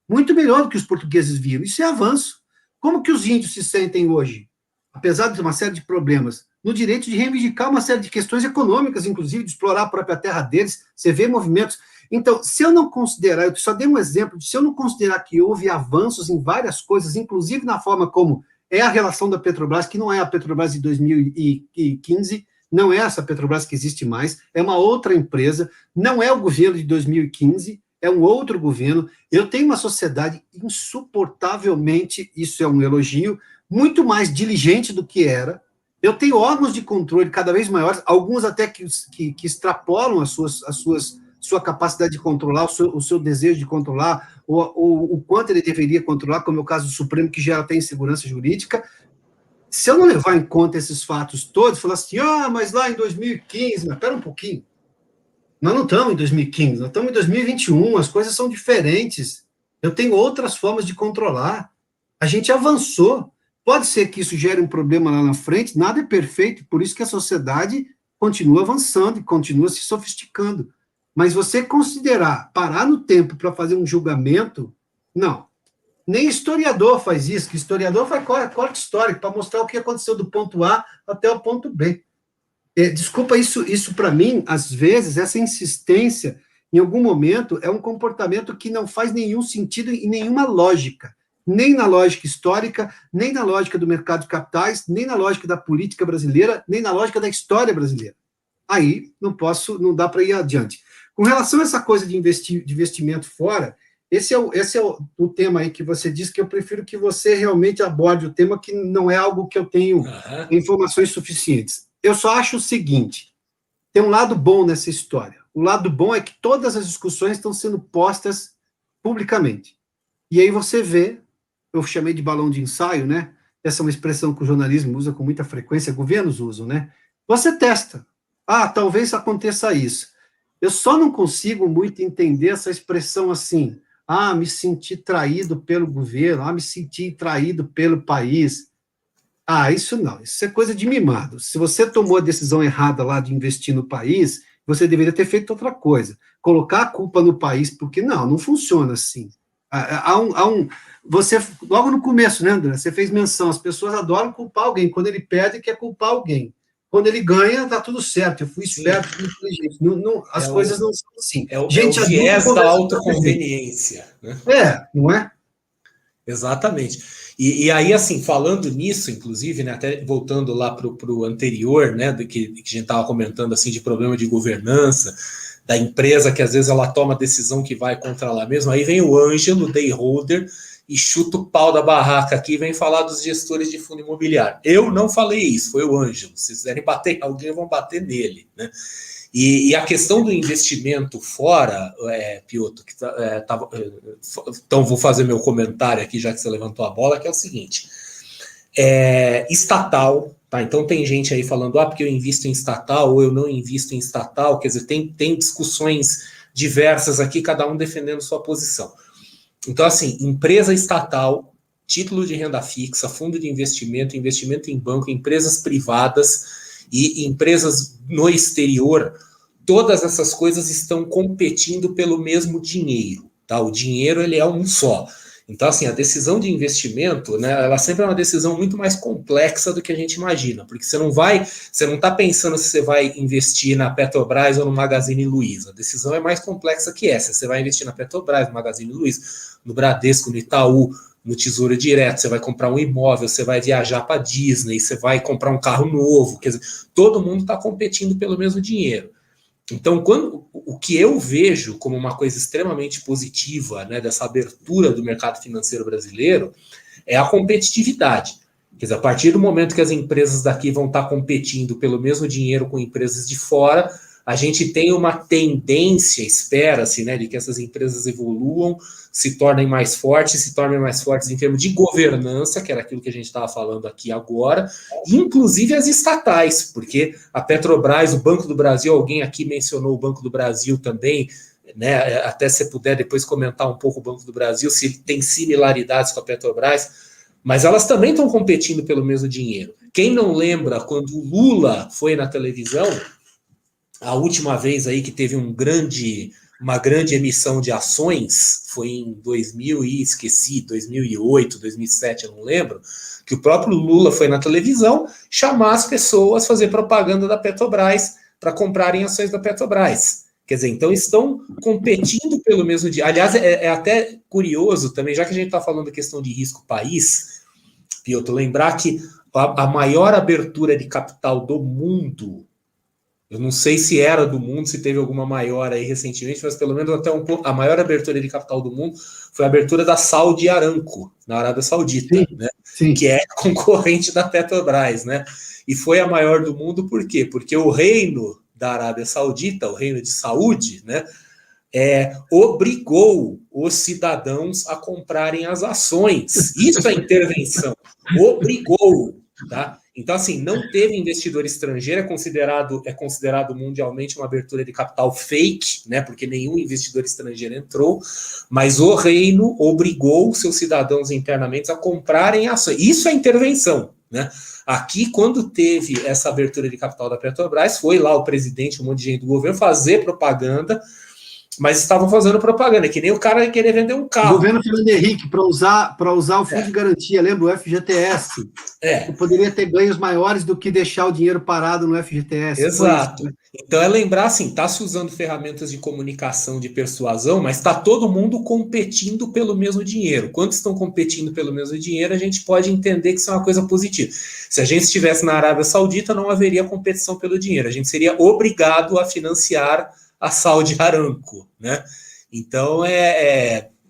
Muito melhor do que os portugueses viram. Isso é avanço. Como que os índios se sentem hoje? Apesar de uma série de problemas, no direito de reivindicar uma série de questões econômicas, inclusive de explorar a própria terra deles, você vê movimentos. Então, se eu não considerar, eu só dei um exemplo, se eu não considerar que houve avanços em várias coisas, inclusive na forma como é a relação da Petrobras, que não é a Petrobras de 2015, não é essa Petrobras que existe mais, é uma outra empresa, não é o governo de 2015, é um outro governo. Eu tenho uma sociedade insuportavelmente, isso é um elogio, muito mais diligente do que era. Eu tenho órgãos de controle cada vez maiores, alguns até que extrapolam sua capacidade de controlar, o seu desejo de controlar, o quanto ele deveria controlar, como é o caso do Supremo, que gera até insegurança jurídica. Se eu não levar em conta esses fatos todos, falar assim, mas lá em 2015, mas pera um pouquinho, nós não estamos em 2015, nós estamos em 2021, as coisas são diferentes, eu tenho outras formas de controlar, a gente avançou, pode ser que isso gere um problema lá na frente, nada é perfeito, por isso que a sociedade continua avançando e continua se sofisticando, mas você parar no tempo para fazer um julgamento, não. Nem historiador faz isso, que historiador faz corte histórico para mostrar o que aconteceu do ponto A até o ponto B. Desculpa, isso para mim, às vezes, essa insistência, em algum momento, é um comportamento que não faz nenhum sentido em nenhuma lógica, nem na lógica histórica, nem na lógica do mercado de capitais, nem na lógica da política brasileira, nem na lógica da história brasileira. Aí não dá para ir adiante. Com relação a essa coisa de investimento fora, esse é o tema aí que você disse, que eu prefiro que você realmente aborde o tema, que não é algo que eu tenho informações suficientes. Eu só acho o seguinte, tem um lado bom nessa história. O lado bom é que todas as discussões estão sendo postas publicamente. E aí você vê, eu chamei de balão de ensaio, né? Essa é uma expressão que o jornalismo usa com muita frequência, governos usam, né? Você testa. Talvez aconteça isso. Eu só não consigo muito entender essa expressão assim, me senti traído pelo governo, me senti traído pelo país. Isso não, isso é coisa de mimado. Se você tomou a decisão errada lá de investir no país, você deveria ter feito outra coisa. Colocar a culpa no país, porque não funciona assim. Você, logo no começo, né, André, você fez menção, as pessoas adoram culpar alguém, quando ele perde, quer culpar alguém. Quando ele ganha, tá tudo certo, eu fui esperto, fui inteligente. As coisas não são assim. É o viés da autoconveniência. Né? Não é? Exatamente. E aí, assim, falando nisso, inclusive, né, até voltando lá para o anterior, né, do que a gente estava comentando, assim, de problema de governança, da empresa que às vezes ela toma decisão que vai contra ela mesma, aí vem o Ângelo, day holder, e chuta o pau da barraca aqui e vem falar dos gestores de fundo imobiliário. Eu não falei isso, foi o Ângelo. Se quiserem bater em alguém, vão bater nele, né? E a questão do investimento fora, Piotr, então vou fazer meu comentário aqui, já que você levantou a bola, que é o seguinte, estatal, tá? Então tem gente aí falando, porque eu invisto em estatal, ou eu não invisto em estatal, quer dizer, tem discussões diversas aqui, cada um defendendo sua posição. Então, assim, empresa estatal, título de renda fixa, fundo de investimento, investimento em banco, empresas privadas e empresas no exterior, todas essas coisas estão competindo pelo mesmo dinheiro, tá? O dinheiro, ele é um só. Então, assim, a decisão de investimento, né, ela sempre é uma decisão muito mais complexa do que a gente imagina, porque você não está pensando se você vai investir na Petrobras ou no Magazine Luiza. A decisão é mais complexa que essa. Você vai investir na Petrobras, no Magazine Luiza, no Bradesco, no Itaú, no Tesouro Direto, você vai comprar um imóvel, você vai viajar para Disney, você vai comprar um carro novo, quer dizer, todo mundo está competindo pelo mesmo dinheiro. Então, o que eu vejo como uma coisa extremamente positiva, né, dessa abertura do mercado financeiro brasileiro é a competitividade. Quer dizer, a partir do momento que as empresas daqui vão estar competindo pelo mesmo dinheiro com empresas de fora, a gente tem uma tendência, espera-se, né, de que essas empresas evoluam, se tornem mais fortes em termos de governança, que era aquilo que a gente estava falando aqui agora, inclusive as estatais, porque a Petrobras, o Banco do Brasil, alguém aqui mencionou o Banco do Brasil também, né, até se puder depois comentar um pouco o Banco do Brasil, se ele tem similaridades com a Petrobras, mas elas também estão competindo pelo mesmo dinheiro. Quem não lembra quando o Lula foi na televisão, a última vez aí que teve uma grande emissão de ações, foi em 2008, 2007, eu não lembro, que o próprio Lula foi na televisão chamar as pessoas, fazer propaganda da Petrobras para comprarem ações da Petrobras. Quer dizer, então estão competindo pelo mesmo dia. Aliás, é até curioso também, já que a gente está falando da questão de risco país, Piotr, lembrar que a maior abertura de capital do mundo, eu não sei se era do mundo, se teve alguma maior aí recentemente, mas pelo menos até a maior abertura de capital do mundo foi a abertura da Saudi Aramco, na Arábia Saudita, sim, né? Sim. Que é concorrente da Petrobras, né? E foi a maior do mundo por quê? Porque o reino da Arábia Saudita, o reino de Saúde, né, obrigou os cidadãos a comprarem as ações. Isso é intervenção. Obrigou, tá? Então, assim, não teve investidor estrangeiro, é considerado mundialmente uma abertura de capital fake, né? Porque nenhum investidor estrangeiro entrou, mas o reino obrigou seus cidadãos internamente a comprarem ações. Isso é intervenção, né? Aqui, quando teve essa abertura de capital da Petrobras, foi lá o presidente, um monte de gente do governo, fazer propaganda, mas estavam fazendo propaganda, que nem o cara querer vender um carro. O governo Fernando Henrique, para usar o fundo de garantia, lembra o FGTS? Que poderia ter ganhos maiores do que deixar o dinheiro parado no FGTS. Exato. Então é lembrar assim, está se usando ferramentas de comunicação, de persuasão, mas está todo mundo competindo pelo mesmo dinheiro. Quando estão competindo pelo mesmo dinheiro, a gente pode entender que isso é uma coisa positiva. Se a gente estivesse na Arábia Saudita, não haveria competição pelo dinheiro. A gente seria obrigado a financiar a Saudi Aramco, né? Então,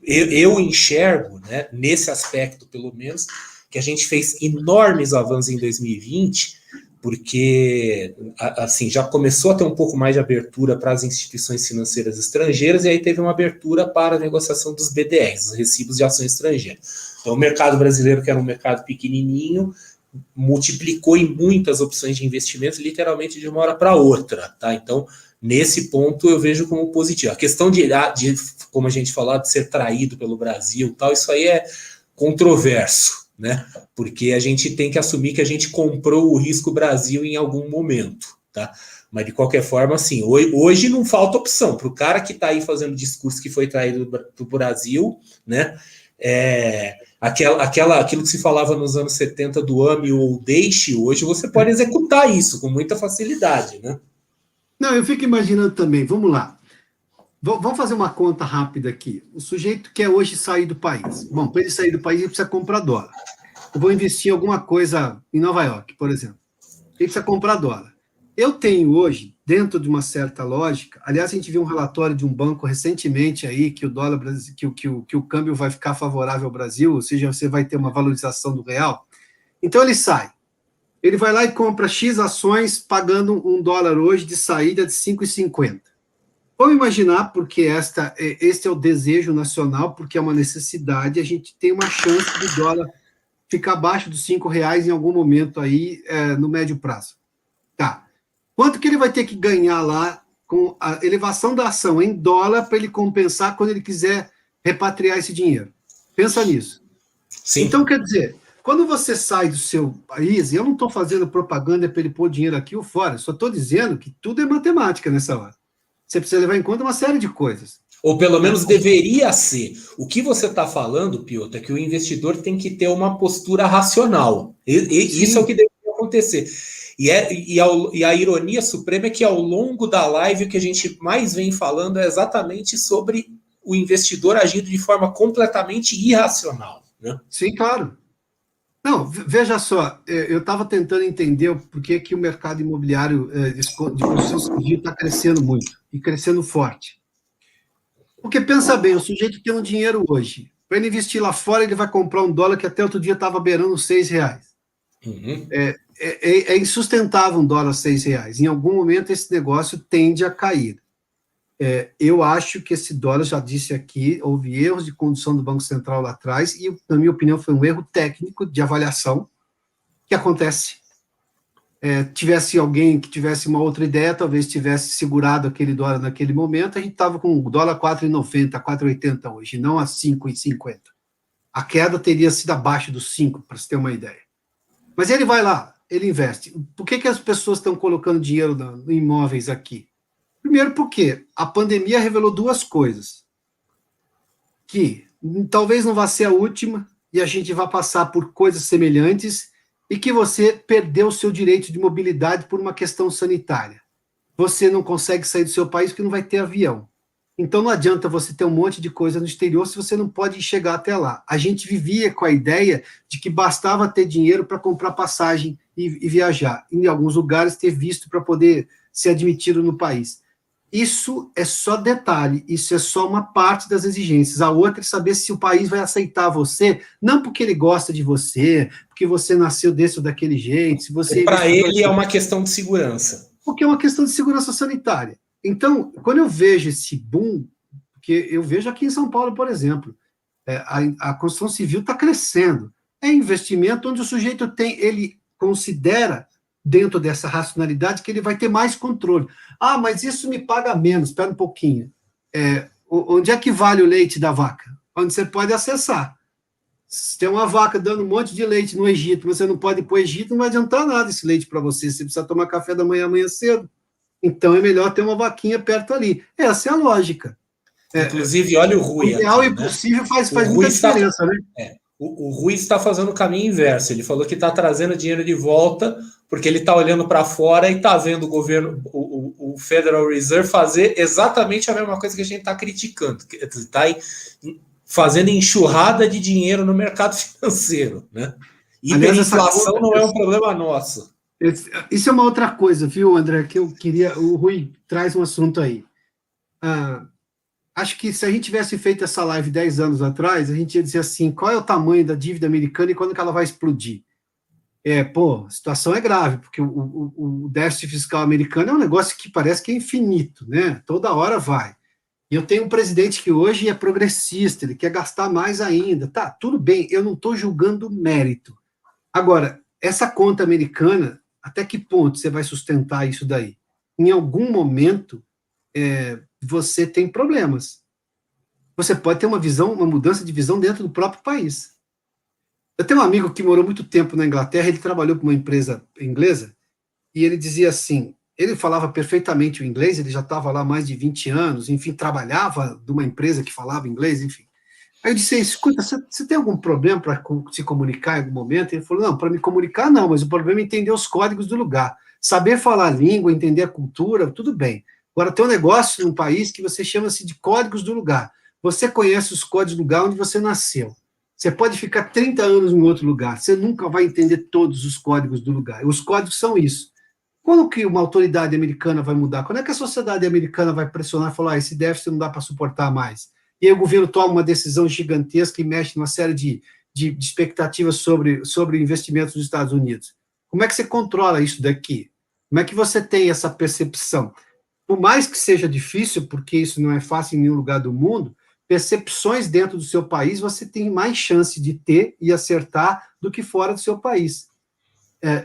eu enxergo, né, nesse aspecto, pelo menos, que a gente fez enormes avanços em 2020, porque, assim, já começou a ter um pouco mais de abertura para as instituições financeiras estrangeiras, e aí teve uma abertura para a negociação dos BDRs, os recibos de ações estrangeiras. Então, o mercado brasileiro, que era um mercado pequenininho, multiplicou em muitas opções de investimento, literalmente de uma hora para outra, tá? Então, nesse ponto eu vejo como positivo. A questão de, como a gente falou, de ser traído pelo Brasil, tal, isso aí é controverso, né? Porque a gente tem que assumir que a gente comprou o risco Brasil em algum momento, tá? Mas de qualquer forma, assim, hoje não falta opção para o cara que está aí fazendo discurso que foi traído do Brasil, né? Aquilo que se falava nos anos 70 do ame ou deixe, hoje você pode executar isso com muita facilidade, né? Não, eu fico imaginando também, vamos lá. Vamos fazer uma conta rápida aqui. O sujeito quer hoje sair do país. Bom, para ele sair do país, ele precisa comprar dólar. Eu vou investir em alguma coisa em Nova York, por exemplo. Ele precisa comprar dólar. Eu tenho hoje, dentro de uma certa lógica, aliás, a gente viu um relatório de um banco recentemente aí, que o dólar, que o câmbio vai ficar favorável ao Brasil, ou seja, você vai ter uma valorização do real. Então ele sai. Ele vai lá e compra X ações, pagando $1 hoje de saída de 5,50. Vamos imaginar, porque este é o desejo nacional, porque é uma necessidade, a gente tem uma chance de dólar ficar abaixo dos R$5 em algum momento aí, no médio prazo. Tá. Quanto que ele vai ter que ganhar lá com a elevação da ação em dólar para ele compensar quando ele quiser repatriar esse dinheiro? Pensa nisso. Sim. Então, quer dizer, quando você sai do seu país, eu não estou fazendo propaganda para ele pôr dinheiro aqui ou fora, só estou dizendo que tudo é matemática nessa hora. Você precisa levar em conta uma série de coisas. Ou pelo menos deveria ser. O que você está falando, Piotr, é que o investidor tem que ter uma postura racional. Isso é o que deveria acontecer. E a ironia suprema é que ao longo da live o que a gente mais vem falando é exatamente sobre o investidor agindo de forma completamente irracional, né? Sim, claro. Não, veja só, eu estava tentando entender por que o mercado imobiliário de construção civil está crescendo muito, e crescendo forte. Porque, pensa bem, o sujeito tem um dinheiro hoje, para ele investir lá fora, ele vai comprar $1 que até outro dia estava beirando R$6. Uhum. é insustentável um dólar R$ 6. Em algum momento esse negócio tende a cair. Eu acho que esse dólar, já disse aqui, houve erros de condução do Banco Central lá atrás, e, na minha opinião, foi um erro técnico de avaliação que acontece. Tivesse alguém que tivesse uma outra ideia, talvez tivesse segurado aquele dólar naquele momento, a gente estava com o dólar 4,90, 4,80 hoje, não a 5,50. A queda teria sido abaixo dos 5, para você ter uma ideia. Mas ele vai lá, ele investe. Por que as pessoas estão colocando dinheiro em imóveis aqui? Primeiro porque a pandemia revelou duas coisas. Que talvez não vá ser a última, e a gente vai passar por coisas semelhantes, e que você perdeu o seu direito de mobilidade por uma questão sanitária. Você não consegue sair do seu país porque não vai ter avião. Então não adianta você ter um monte de coisa no exterior se você não pode chegar até lá. A gente vivia com a ideia de que bastava ter dinheiro para comprar passagem e viajar. Em alguns lugares, ter visto para poder ser admitido no país. Isso é só detalhe, isso é só uma parte das exigências. A outra é saber se o país vai aceitar você, não porque ele gosta de você, porque você nasceu desse ou daquele jeito. Se você para ele é uma questão de segurança. Porque é uma questão de segurança sanitária. Então, quando eu vejo esse boom, porque eu vejo aqui em São Paulo, por exemplo, a construção civil está crescendo. É investimento onde o sujeito ele considera, dentro dessa racionalidade, que ele vai ter mais controle. Ah, mas isso me paga menos. Espera um pouquinho. Onde é que vale o leite da vaca? Onde você pode acessar. Se tem uma vaca dando um monte de leite no Egito, você não pode ir para o Egito, não vai adiantar nada esse leite para você. Você precisa tomar café da manhã amanhã cedo. Então é melhor ter uma vaquinha perto ali. Essa é a lógica. Inclusive, olha o Rui. O ideal aqui, e possível faz o muita diferença, né? O Rui está fazendo o caminho inverso. Ele falou que está trazendo dinheiro de volta porque ele está olhando para fora e está vendo o governo, o Federal Reserve fazer exatamente a mesma coisa que a gente está criticando. Está fazendo enxurrada de dinheiro no mercado financeiro, né? Hiperinflação não é um problema nosso. Isso é uma outra coisa, viu, André, que eu queria... O Rui traz um assunto aí. Acho que se a gente tivesse feito essa live 10 anos atrás, a gente ia dizer assim, qual é o tamanho da dívida americana e quando que ela vai explodir? A situação é grave, porque o déficit fiscal americano é um negócio que parece que é infinito, né? Toda hora vai. E eu tenho um presidente que hoje é progressista, ele quer gastar mais ainda. Tá, tudo bem, eu não estou julgando o mérito. Agora, essa conta americana, até que ponto você vai sustentar isso daí? Em algum momento, você tem problemas. Você pode ter uma mudança de visão dentro do próprio país. Eu tenho um amigo que morou muito tempo na Inglaterra, ele trabalhou para uma empresa inglesa, e ele dizia assim, ele falava perfeitamente o inglês, ele já estava lá há mais de 20 anos, enfim, trabalhava de uma empresa que falava inglês, enfim. Aí eu disse, escuta, você tem algum problema para se comunicar em algum momento? Ele falou, não, para me comunicar não, mas o problema é entender os códigos do lugar. Saber falar a língua, entender a cultura, tudo bem. Agora, tem um negócio num país que você chama-se de códigos do lugar. Você conhece os códigos do lugar onde você nasceu. Você pode ficar 30 anos em outro lugar, você nunca vai entender todos os códigos do lugar. Os códigos são isso. Quando que uma autoridade americana vai mudar? Quando é que a sociedade americana vai pressionar e falar, esse déficit não dá para suportar mais? E aí o governo toma uma decisão gigantesca e mexe numa série de expectativas sobre investimentos nos Estados Unidos. Como é que você controla isso daqui? Como é que você tem essa percepção? Por mais que seja difícil, porque isso não é fácil em nenhum lugar do mundo, percepções dentro do seu país você tem mais chance de ter e acertar do que fora do seu país.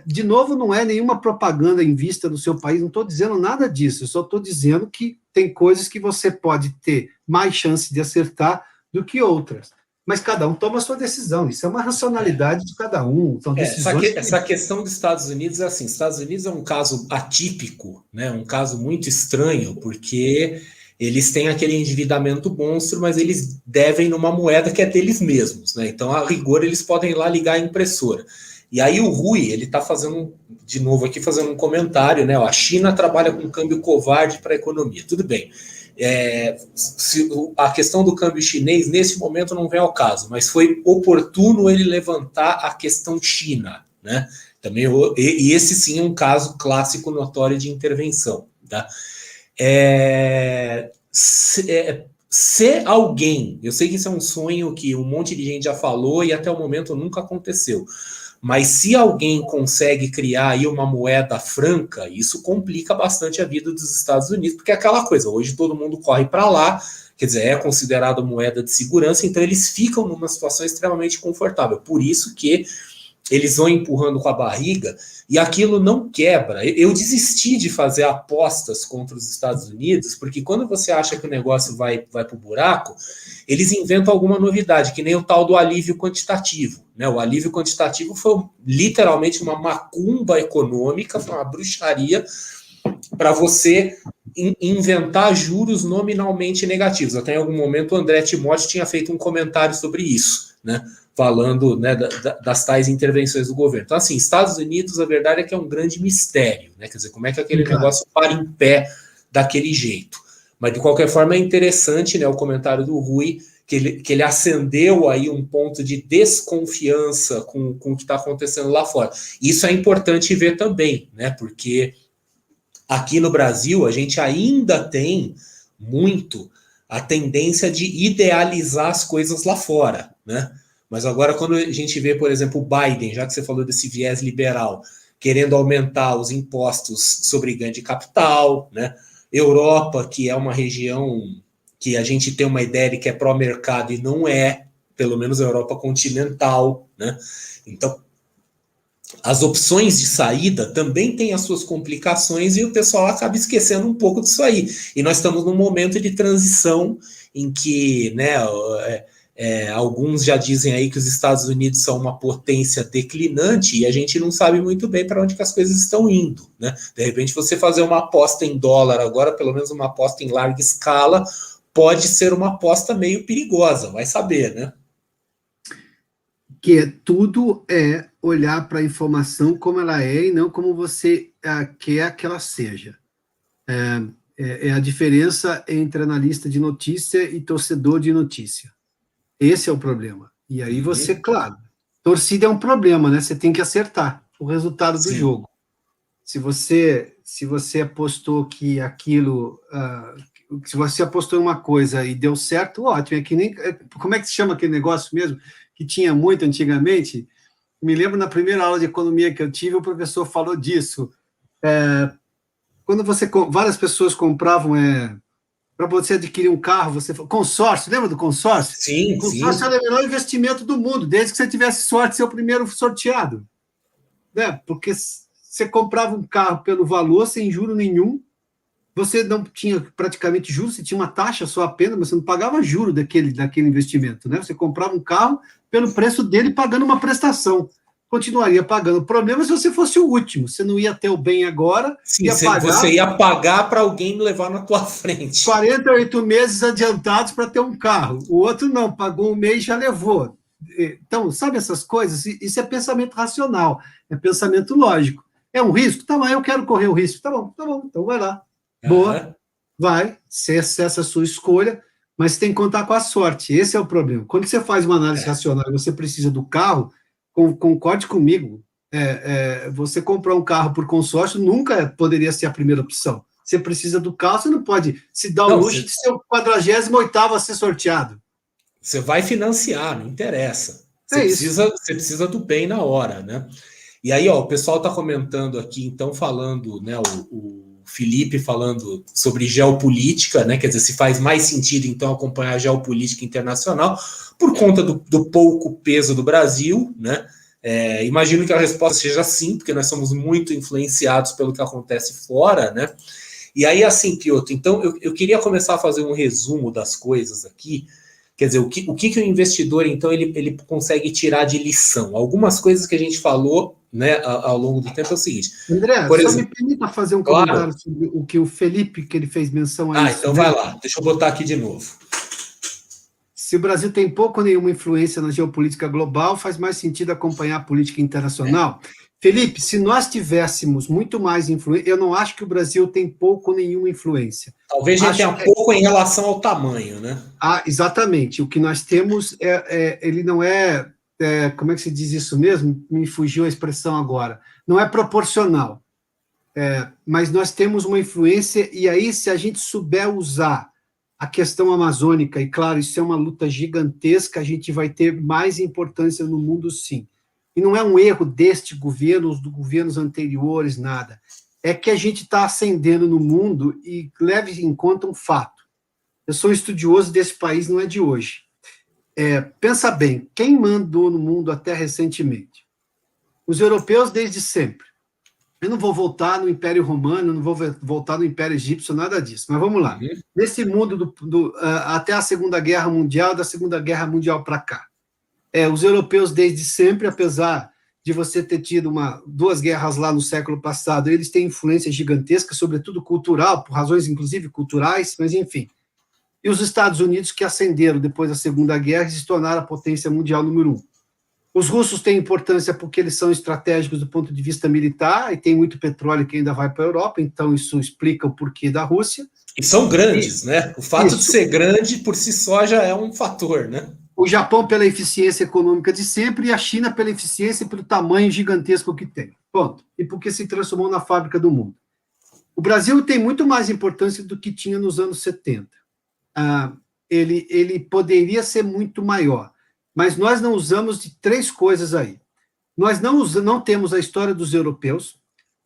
De novo, não é nenhuma propaganda em vista do seu país, não estou dizendo nada disso, eu só estou dizendo que tem coisas que você pode ter mais chance de acertar do que outras. Mas cada um toma a sua decisão, isso é uma racionalidade de cada um. São decisões essa questão dos Estados Unidos é assim, Estados Unidos é um caso atípico, né, um caso muito estranho, porque eles têm aquele endividamento monstro, mas eles devem numa moeda que é deles mesmos, né? Então, a rigor, eles podem ir lá ligar a impressora. E aí o Rui, ele está fazendo, de novo aqui, fazendo um comentário, né? A China trabalha com câmbio covarde para a economia. Tudo bem. A questão do câmbio chinês, nesse momento, não vem ao caso, mas foi oportuno ele levantar a questão China, né? Também, e esse sim é um caso clássico notório de intervenção, tá? Se alguém, eu sei que isso é um sonho que um monte de gente já falou e até o momento nunca aconteceu, Mas se alguém consegue criar aí uma moeda franca, isso complica bastante a vida dos Estados Unidos, porque é aquela coisa, hoje todo mundo corre para lá, quer dizer, é considerado moeda de segurança, então eles ficam numa situação extremamente confortável. Por isso que eles vão empurrando com a barriga e aquilo não quebra. Eu desisti de fazer apostas contra os Estados Unidos, porque quando você acha que o negócio vai para o buraco, eles inventam alguma novidade, que nem o tal do alívio quantitativo. Né? O alívio quantitativo foi literalmente uma macumba econômica, foi uma bruxaria para você inventar juros nominalmente negativos. Até em algum momento o André Timóteo tinha feito um comentário sobre isso, né? Falando, né, das tais intervenções do governo. Então, assim, Estados Unidos, a verdade é que é um grande mistério, né? Quer dizer, como é que aquele negócio para em pé daquele jeito? Mas, de qualquer forma, é interessante, né, o comentário do Rui, que ele acendeu aí um ponto de desconfiança com o que está acontecendo lá fora. Isso é importante ver também, né? Porque aqui no Brasil, a gente ainda tem muito a tendência de idealizar as coisas lá fora, né? Mas agora, quando a gente vê, por exemplo, o Biden, já que você falou desse viés liberal, querendo aumentar os impostos sobre ganho de capital, né? Europa, que é uma região que a gente tem uma ideia de que é pró-mercado e não é, pelo menos a Europa continental, né? Então, as opções de saída também têm as suas complicações e o pessoal acaba esquecendo um pouco disso aí. E nós estamos num momento de transição em que, né, alguns já dizem aí que os Estados Unidos são uma potência declinante e a gente não sabe muito bem para onde que as coisas estão indo, né? De repente, você fazer uma aposta em dólar agora, pelo menos uma aposta em larga escala, pode ser uma aposta meio perigosa, vai saber, né? Que tudo é olhar para a informação como ela é e não como você quer que ela seja. É a diferença entre analista de notícia e torcedor de notícia. Esse é o problema. E aí você, claro, torcida é um problema, né? Você tem que acertar o resultado do jogo. Se você apostou que aquilo, se você apostou em uma coisa e deu certo, ótimo. É que nem, como é que se chama aquele negócio mesmo que tinha muito antigamente? Me lembro na primeira aula de economia que eu tive, o professor falou disso. Quando várias pessoas compravam para você adquirir um carro, consórcio, lembra do consórcio? Sim, o consórcio era o melhor investimento do mundo, desde que você tivesse sorte de ser o primeiro sorteado. Né? Porque você comprava um carro pelo valor, sem juro nenhum, você não tinha praticamente juros, você tinha uma taxa só apenas, mas você não pagava juro daquele investimento. Né? Você comprava um carro pelo preço dele, pagando uma prestação. Continuaria pagando. O problema é se você fosse o último, você não ia ter o bem agora. Sim, você ia pagar para alguém levar na tua frente. 48 meses adiantados para ter um carro. O outro não, pagou um mês e já levou. Então, sabe essas coisas? Isso é pensamento racional, é pensamento lógico. É um risco? Tá, mas eu quero correr o risco. Tá bom, então vai lá. Boa, vai, você acessa a sua escolha, mas tem que contar com a sorte. Esse é o problema. Quando você faz uma análise racional e você precisa do carro, concorde comigo, você comprar um carro por consórcio nunca poderia ser a primeira opção. Você precisa do carro, você não pode se dar o luxo de ser o 48º a ser sorteado. Você vai financiar, não interessa. Você precisa do bem na hora, né? E aí, o pessoal está comentando aqui, então, falando, né, o Felipe falando sobre geopolítica, né? Quer dizer, se faz mais sentido, então, acompanhar a geopolítica internacional por conta do pouco peso do Brasil, né? Imagino que a resposta seja sim, porque nós somos muito influenciados pelo que acontece fora, né? E aí, assim, Piotr, então, eu queria começar a fazer um resumo das coisas aqui. Quer dizer, o que o investidor, então, ele consegue tirar de lição? Algumas coisas que a gente falou, né, ao longo do tempo é o seguinte. André, por exemplo, me permita fazer um comentário sobre o que o Felipe, que ele fez menção a isso. Então vai lá, deixa eu botar aqui de novo. Se o Brasil tem pouco ou nenhuma influência na geopolítica global, faz mais sentido acompanhar a política internacional? Felipe, se nós tivéssemos muito mais influência, eu não acho que o Brasil tem pouco ou nenhuma influência. Talvez a gente tenha pouco em relação ao tamanho, né? Exatamente. O que nós temos, ele não como é que se diz isso mesmo? Me fugiu a expressão agora. Não é proporcional. Mas nós temos uma influência, e aí, se a gente souber usar a questão amazônica, e claro, isso é uma luta gigantesca, a gente vai ter mais importância no mundo, sim. e não é um erro deste governo, dos governos anteriores, nada. É que a gente está ascendendo no mundo e leve em conta um fato. Eu sou estudioso desse país, não é de hoje. Pensa bem, quem mandou no mundo até recentemente? Os europeus desde sempre. Eu não vou voltar no Império Romano, não vou voltar no Império Egípcio, nada disso. Mas vamos lá. Nesse mundo até a Segunda Guerra Mundial, da Segunda Guerra Mundial para cá. Os europeus desde sempre, apesar de você ter tido duas guerras lá no século passado, eles têm influência gigantesca, sobretudo cultural, por razões inclusive culturais, mas enfim. E os Estados Unidos, que ascenderam depois da Segunda Guerra e se tornaram a potência mundial número 1. Os russos têm importância porque eles são estratégicos do ponto de vista militar, e tem muito petróleo que ainda vai para a Europa, então isso explica o porquê da Rússia. E são grandes, né? O fato de ser grande por si só já é um fator, né? O Japão pela eficiência econômica de sempre e a China pela eficiência e pelo tamanho gigantesco que tem. Ponto. E porque se transformou na fábrica do mundo. O Brasil tem muito mais importância do que tinha nos anos 70. Ele poderia ser muito maior, mas nós não usamos de 3 coisas aí. Nós não temos a história dos europeus,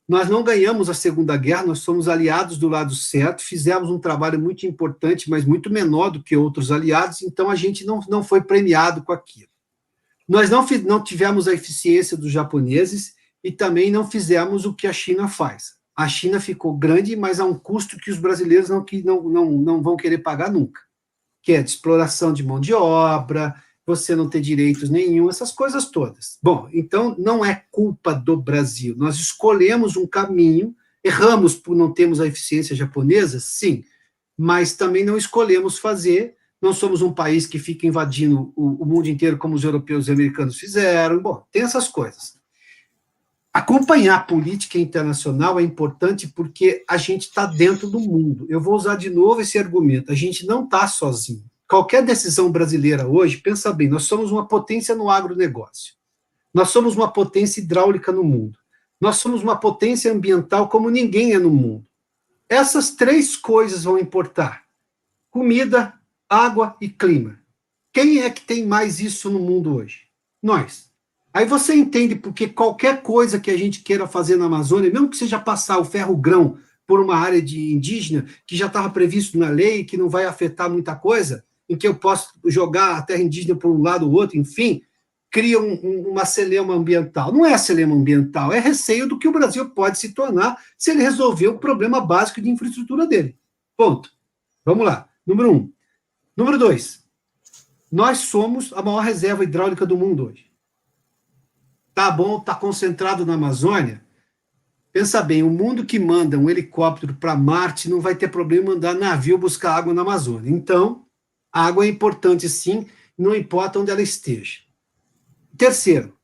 nós não ganhamos a Segunda Guerra, nós somos aliados do lado certo, fizemos um trabalho muito importante, mas muito menor do que outros aliados, então a gente não foi premiado com aquilo. Nós não tivemos a eficiência dos japoneses e também não fizemos o que a China faz. A China ficou grande, mas a um custo que os brasileiros não vão querer pagar nunca, que é de exploração de mão de obra, você não ter direitos nenhum, essas coisas todas. Bom, então não é culpa do Brasil. Nós escolhemos um caminho, erramos por não termos a eficiência japonesa, sim, mas também não escolhemos fazer. Não somos um país que fica invadindo o mundo inteiro como os europeus e americanos fizeram. Bom, tem essas coisas. Acompanhar a política internacional é importante porque a gente está dentro do mundo. Eu vou usar de novo esse argumento. A gente não está sozinho. Qualquer decisão brasileira hoje, pensa bem, nós somos uma potência no agronegócio. Nós somos uma potência hidráulica no mundo. Nós somos uma potência ambiental como ninguém é no mundo. Essas 3 coisas vão importar: comida, água e clima. Quem é que tem mais isso no mundo hoje? Nós. Aí você entende porque qualquer coisa que a gente queira fazer na Amazônia, mesmo que seja passar o ferro-grão por uma área de indígena, que já estava previsto na lei, que não vai afetar muita coisa, em que eu posso jogar a terra indígena para um lado ou outro, enfim, cria uma celeuma ambiental. Não é celeuma ambiental, é receio do que o Brasil pode se tornar se ele resolver o problema básico de infraestrutura dele. Ponto. Vamos lá. Número 1. Número 2. Nós somos a maior reserva hidráulica do mundo hoje. Tá bom, tá concentrado na Amazônia? Pensa bem, o mundo que manda um helicóptero para Marte não vai ter problema em mandar navio buscar água na Amazônia. Então, a água é importante sim, não importa onde ela esteja. Terceiro,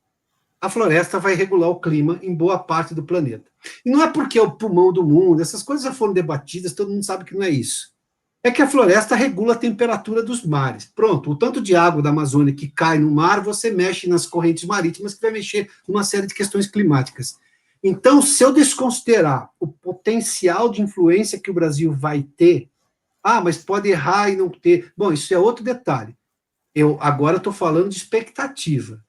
a floresta vai regular o clima em boa parte do planeta. E não é porque é o pulmão do mundo, essas coisas já foram debatidas, todo mundo sabe que não é isso. É que a floresta regula a temperatura dos mares. Pronto, o tanto de água da Amazônia que cai no mar, você mexe nas correntes marítimas, que vai mexer numa série de questões climáticas. Então, se eu desconsiderar o potencial de influência que o Brasil vai ter, mas pode errar e não ter. Bom, isso é outro detalhe. Agora estou falando de expectativa.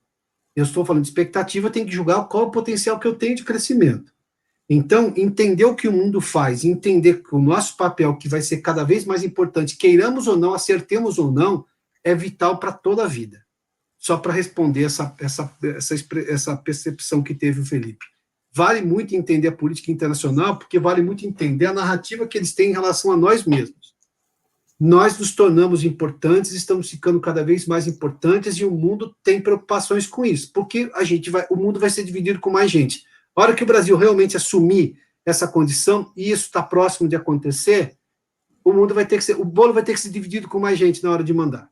Eu estou falando de expectativa, tem que julgar qual o potencial que eu tenho de crescimento. Então, entender o que o mundo faz, entender que o nosso papel, que vai ser cada vez mais importante, queiramos ou não, acertemos ou não, é vital para toda a vida. Só para responder essa percepção que teve o Felipe. Vale muito entender a política internacional, porque vale muito entender a narrativa que eles têm em relação a nós mesmos. Nós nos tornamos importantes, estamos ficando cada vez mais importantes e o mundo tem preocupações com isso, porque o mundo vai ser dividido com mais gente. A hora que o Brasil realmente assumir essa condição, e isso está próximo de acontecer, o bolo vai ter que ser dividido com mais gente na hora de mandar.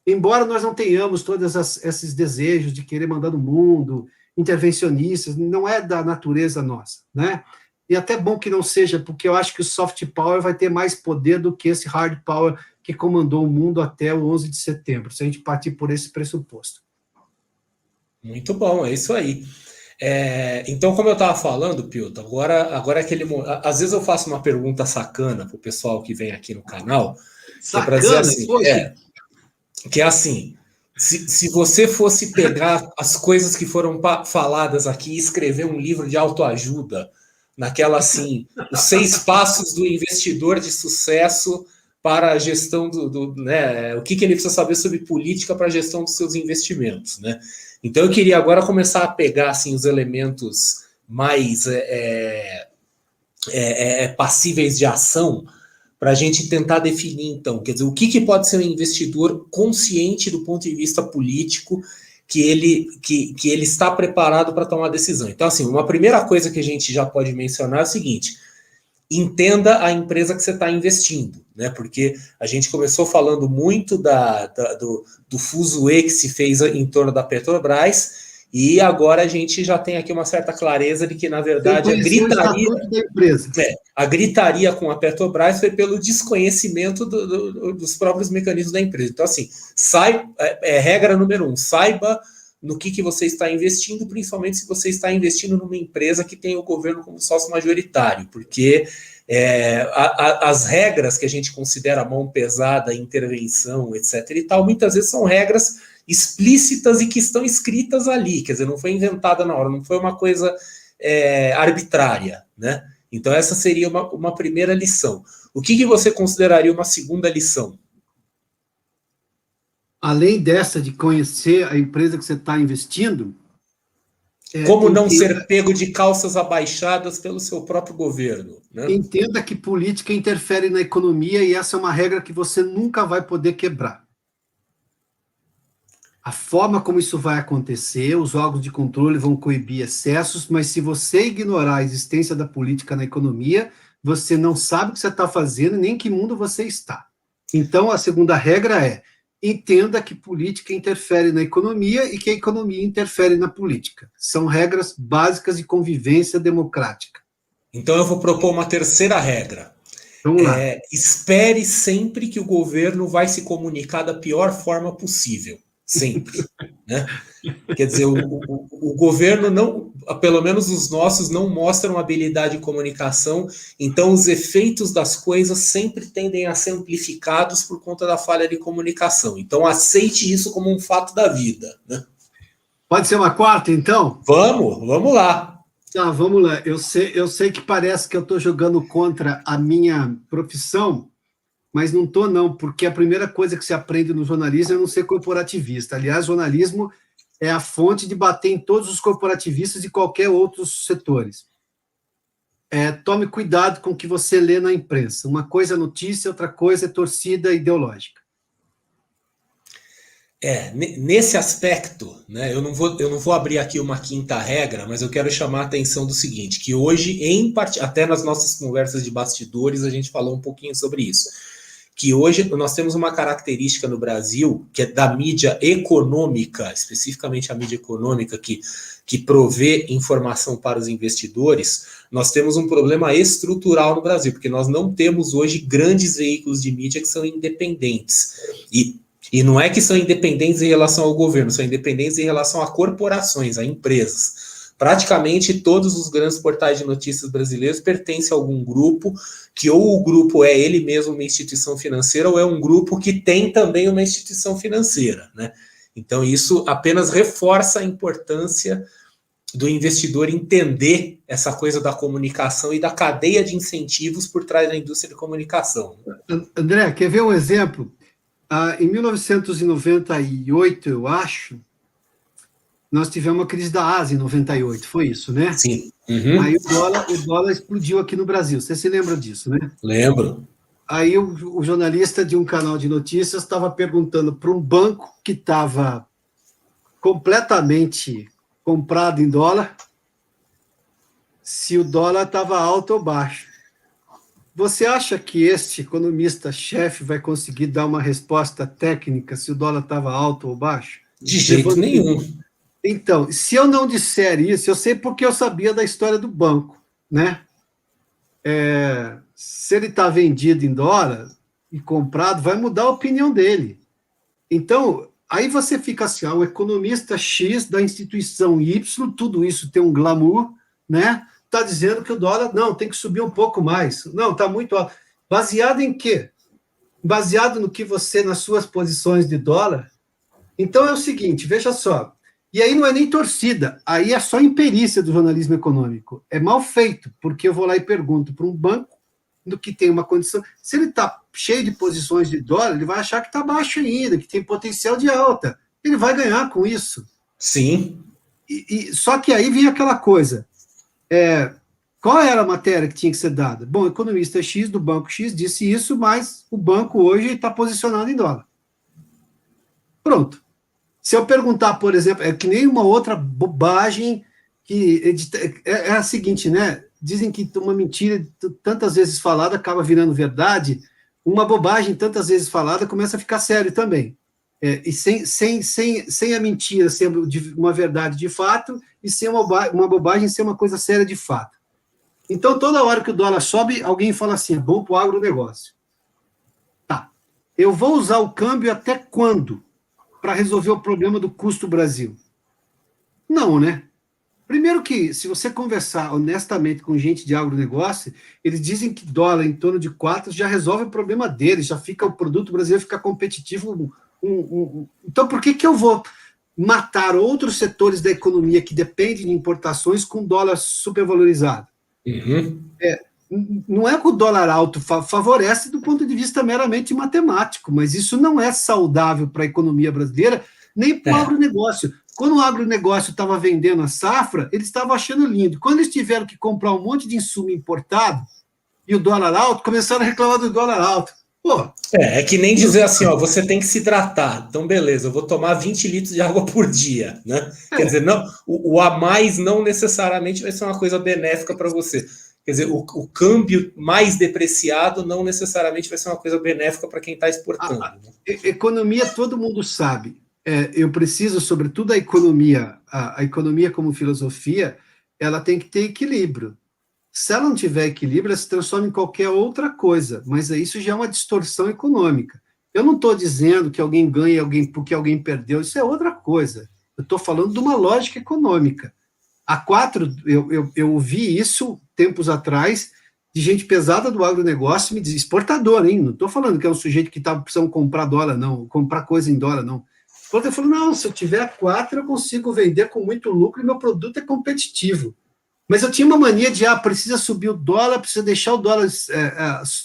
Embora nós não tenhamos todos esses desejos de querer mandar no mundo, intervencionistas, não é da natureza nossa, né? E até bom que não seja, porque eu acho que o soft power vai ter mais poder do que esse hard power que comandou o mundo até o 11 de setembro, se a gente partir por esse pressuposto. Muito bom, é isso aí. Então, como eu estava falando, Pilton, agora aquele às vezes eu faço uma pergunta sacana para o pessoal que vem aqui no canal, Sacana, que é para dizer assim, que é assim, Se você fosse pegar as coisas que foram faladas aqui e escrever um livro de autoajuda, naquela assim, os 6 passos do investidor de sucesso para a gestão né, o que ele precisa saber sobre política para a gestão dos seus investimentos, né? Então eu queria agora começar a pegar assim, os elementos mais passíveis de ação para a gente tentar definir, então, quer dizer, o que pode ser um investidor consciente do ponto de vista político que ele está preparado para tomar decisão. Então, assim, uma primeira coisa que a gente já pode mencionar é o seguinte: entenda a empresa que você está investindo, né? Porque a gente começou falando muito do fuzuê que se fez em torno da Petrobras, e agora a gente já tem aqui uma certa clareza de que, na verdade, a gritaria com a Petrobras foi pelo desconhecimento dos próprios mecanismos da empresa. Então, assim, regra número 1, saiba no que você está investindo, principalmente se você está investindo numa empresa que tem o governo como sócio majoritário, porque as regras que a gente considera mão pesada, intervenção, etc. e tal, muitas vezes são regras explícitas e que estão escritas ali, quer dizer, não foi inventada na hora, não foi uma coisa arbitrária, né? Então essa seria uma primeira lição. O que você consideraria uma segunda lição? Além dessa de conhecer a empresa que você está investindo... Como não ser pego de calças abaixadas pelo seu próprio governo, né? Entenda que política interfere na economia e essa é uma regra que você nunca vai poder quebrar. A forma como isso vai acontecer, os órgãos de controle vão coibir excessos, mas se você ignorar a existência da política na economia, você não sabe o que você está fazendo, nem em que mundo você está. Então, a segunda regra é: entenda que política interfere na economia e que a economia interfere na política. São regras básicas de convivência democrática. Então, eu vou propor uma terceira regra. Vamos lá. Espere sempre que o governo vai se comunicar da pior forma possível. Sempre, né? Quer dizer, o governo não, pelo menos os nossos, não mostram habilidade de comunicação, então os efeitos das coisas sempre tendem a ser amplificados por conta da falha de comunicação. Então aceite isso como um fato da vida, né? Pode ser uma quarta, então? Vamos lá. Tá, vamos lá. Eu sei que parece que eu estou jogando contra a minha profissão, mas não estou, não, porque a primeira coisa que se aprende no jornalismo é não ser corporativista. Aliás, jornalismo é a fonte de bater em todos os corporativistas de qualquer outros setores. Tome cuidado com o que você lê na imprensa. Uma coisa é notícia, outra coisa é torcida ideológica. Nesse aspecto, né, eu não vou abrir aqui uma quinta regra, mas eu quero chamar a atenção do seguinte, que hoje, até nas nossas conversas de bastidores, a gente falou um pouquinho sobre isso, que hoje nós temos uma característica no Brasil, que é da mídia econômica, especificamente a mídia econômica que provê informação para os investidores. Nós temos um problema estrutural no Brasil, porque nós não temos hoje grandes veículos de mídia que são independentes. E não é que são independentes em relação ao governo, são independentes em relação a corporações, a empresas. Praticamente todos os grandes portais de notícias brasileiros pertencem a algum grupo, que ou o grupo é ele mesmo uma instituição financeira, ou é um grupo que tem também uma instituição financeira, né? Então isso apenas reforça a importância do investidor entender essa coisa da comunicação e da cadeia de incentivos por trás da indústria de comunicação. André, quer ver um exemplo? Em 1998, eu acho, nós tivemos uma crise da Ásia em 98, foi isso, né? Sim. Uhum. Aí o dólar explodiu aqui no Brasil, você se lembra disso, né? Lembro. Aí o jornalista de um canal de notícias estava perguntando para um banco que estava completamente comprado em dólar se o dólar estava alto ou baixo. Você acha que este economista-chefe vai conseguir dar uma resposta técnica se o dólar estava alto ou baixo? De jeito nenhum. Então, se eu não disser isso, eu sei porque eu sabia da história do banco, né? Se ele está vendido em dólar e comprado, vai mudar a opinião dele. Então, aí você fica assim, o economista X da instituição Y, tudo isso tem um glamour, né? Está dizendo que o dólar, não, tem que subir um pouco mais. Não, está muito alto. Baseado em quê? Baseado no que você, nas suas posições de dólar, Então é o seguinte, veja só, e aí não é nem torcida, aí é só imperícia do jornalismo econômico. É mal feito, porque eu vou lá e pergunto para um banco do que tem uma condição. Se ele está cheio de posições de dólar, ele vai achar que está baixo ainda, que tem potencial de alta. Ele vai ganhar com isso. Sim. Só que aí vem aquela coisa. Qual era a matéria que tinha que ser dada? Bom, o economista X do banco X disse isso, mas o banco hoje está posicionado em dólar. Pronto. Se eu perguntar, por exemplo, é que nem uma outra bobagem que é a seguinte, né? Dizem que uma mentira tantas vezes falada acaba virando verdade, uma bobagem tantas vezes falada começa a ficar sério também. E sem a mentira ser uma verdade de fato, e sem uma bobagem ser uma coisa séria de fato. Então, toda hora que o dólar sobe, alguém fala assim, é bom para o agronegócio. Tá. Eu vou usar o câmbio até quando? Para resolver o problema do custo Brasil? Não, né? Primeiro que, se você conversar honestamente com gente de agronegócio, eles dizem que dólar em torno de 4 já resolve o problema deles, já fica o produto brasileiro fica competitivo. Então, por que eu vou matar outros setores da economia que dependem de importações com dólar supervalorizado? Uhum. Não é que o dólar alto favorece do ponto de vista meramente matemático, mas isso não é saudável para a economia brasileira, nem para o agronegócio. Quando o agronegócio estava vendendo a safra, eles estavam achando lindo. Quando eles tiveram que comprar um monte de insumo importado e o dólar alto, começaram a reclamar do dólar alto. Pô, é que nem dizer assim, ó, você tem que se hidratar. Então, beleza, eu vou tomar 20 litros de água por dia, né? Quer dizer, não, o a mais não necessariamente vai ser uma coisa benéfica para você. Quer dizer, o câmbio mais depreciado não necessariamente vai ser uma coisa benéfica para quem está exportando. Economia, todo mundo sabe. Eu preciso, sobretudo, a economia como filosofia, ela tem que ter equilíbrio. Se ela não tiver equilíbrio, ela se transforma em qualquer outra coisa, mas isso já é uma distorção econômica. Eu não estou dizendo que alguém ganha porque alguém perdeu, isso é outra coisa. Eu estou falando de uma lógica econômica. Eu ouvi isso tempos atrás de gente pesada do agronegócio, me diz, exportador, hein? Não estou falando que é um sujeito que está precisando comprar dólar, não, comprar coisa em dólar, não. Ele falou, não, se eu tiver 4, eu consigo vender com muito lucro e meu produto é competitivo. Mas eu tinha uma mania de, precisa subir o dólar, precisa deixar o dólar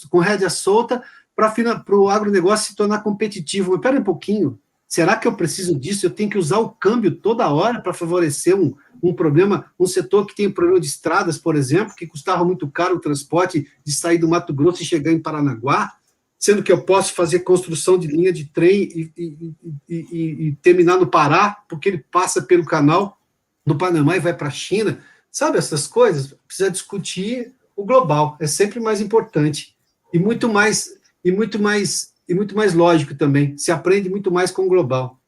com rédea solta para o agronegócio se tornar competitivo. Mas espera um pouquinho, será que eu preciso disso? Eu tenho que usar o câmbio toda hora para favorecer um problema, um setor que tem problema de estradas, por exemplo, que custava muito caro o transporte de sair do Mato Grosso e chegar em Paranaguá, sendo que eu posso fazer construção de linha de trem e terminar no Pará, porque ele passa pelo canal do Panamá e vai para a China. Sabe, essas coisas, precisa discutir o global, é sempre mais importante e muito mais lógico também, se aprende muito mais com o global.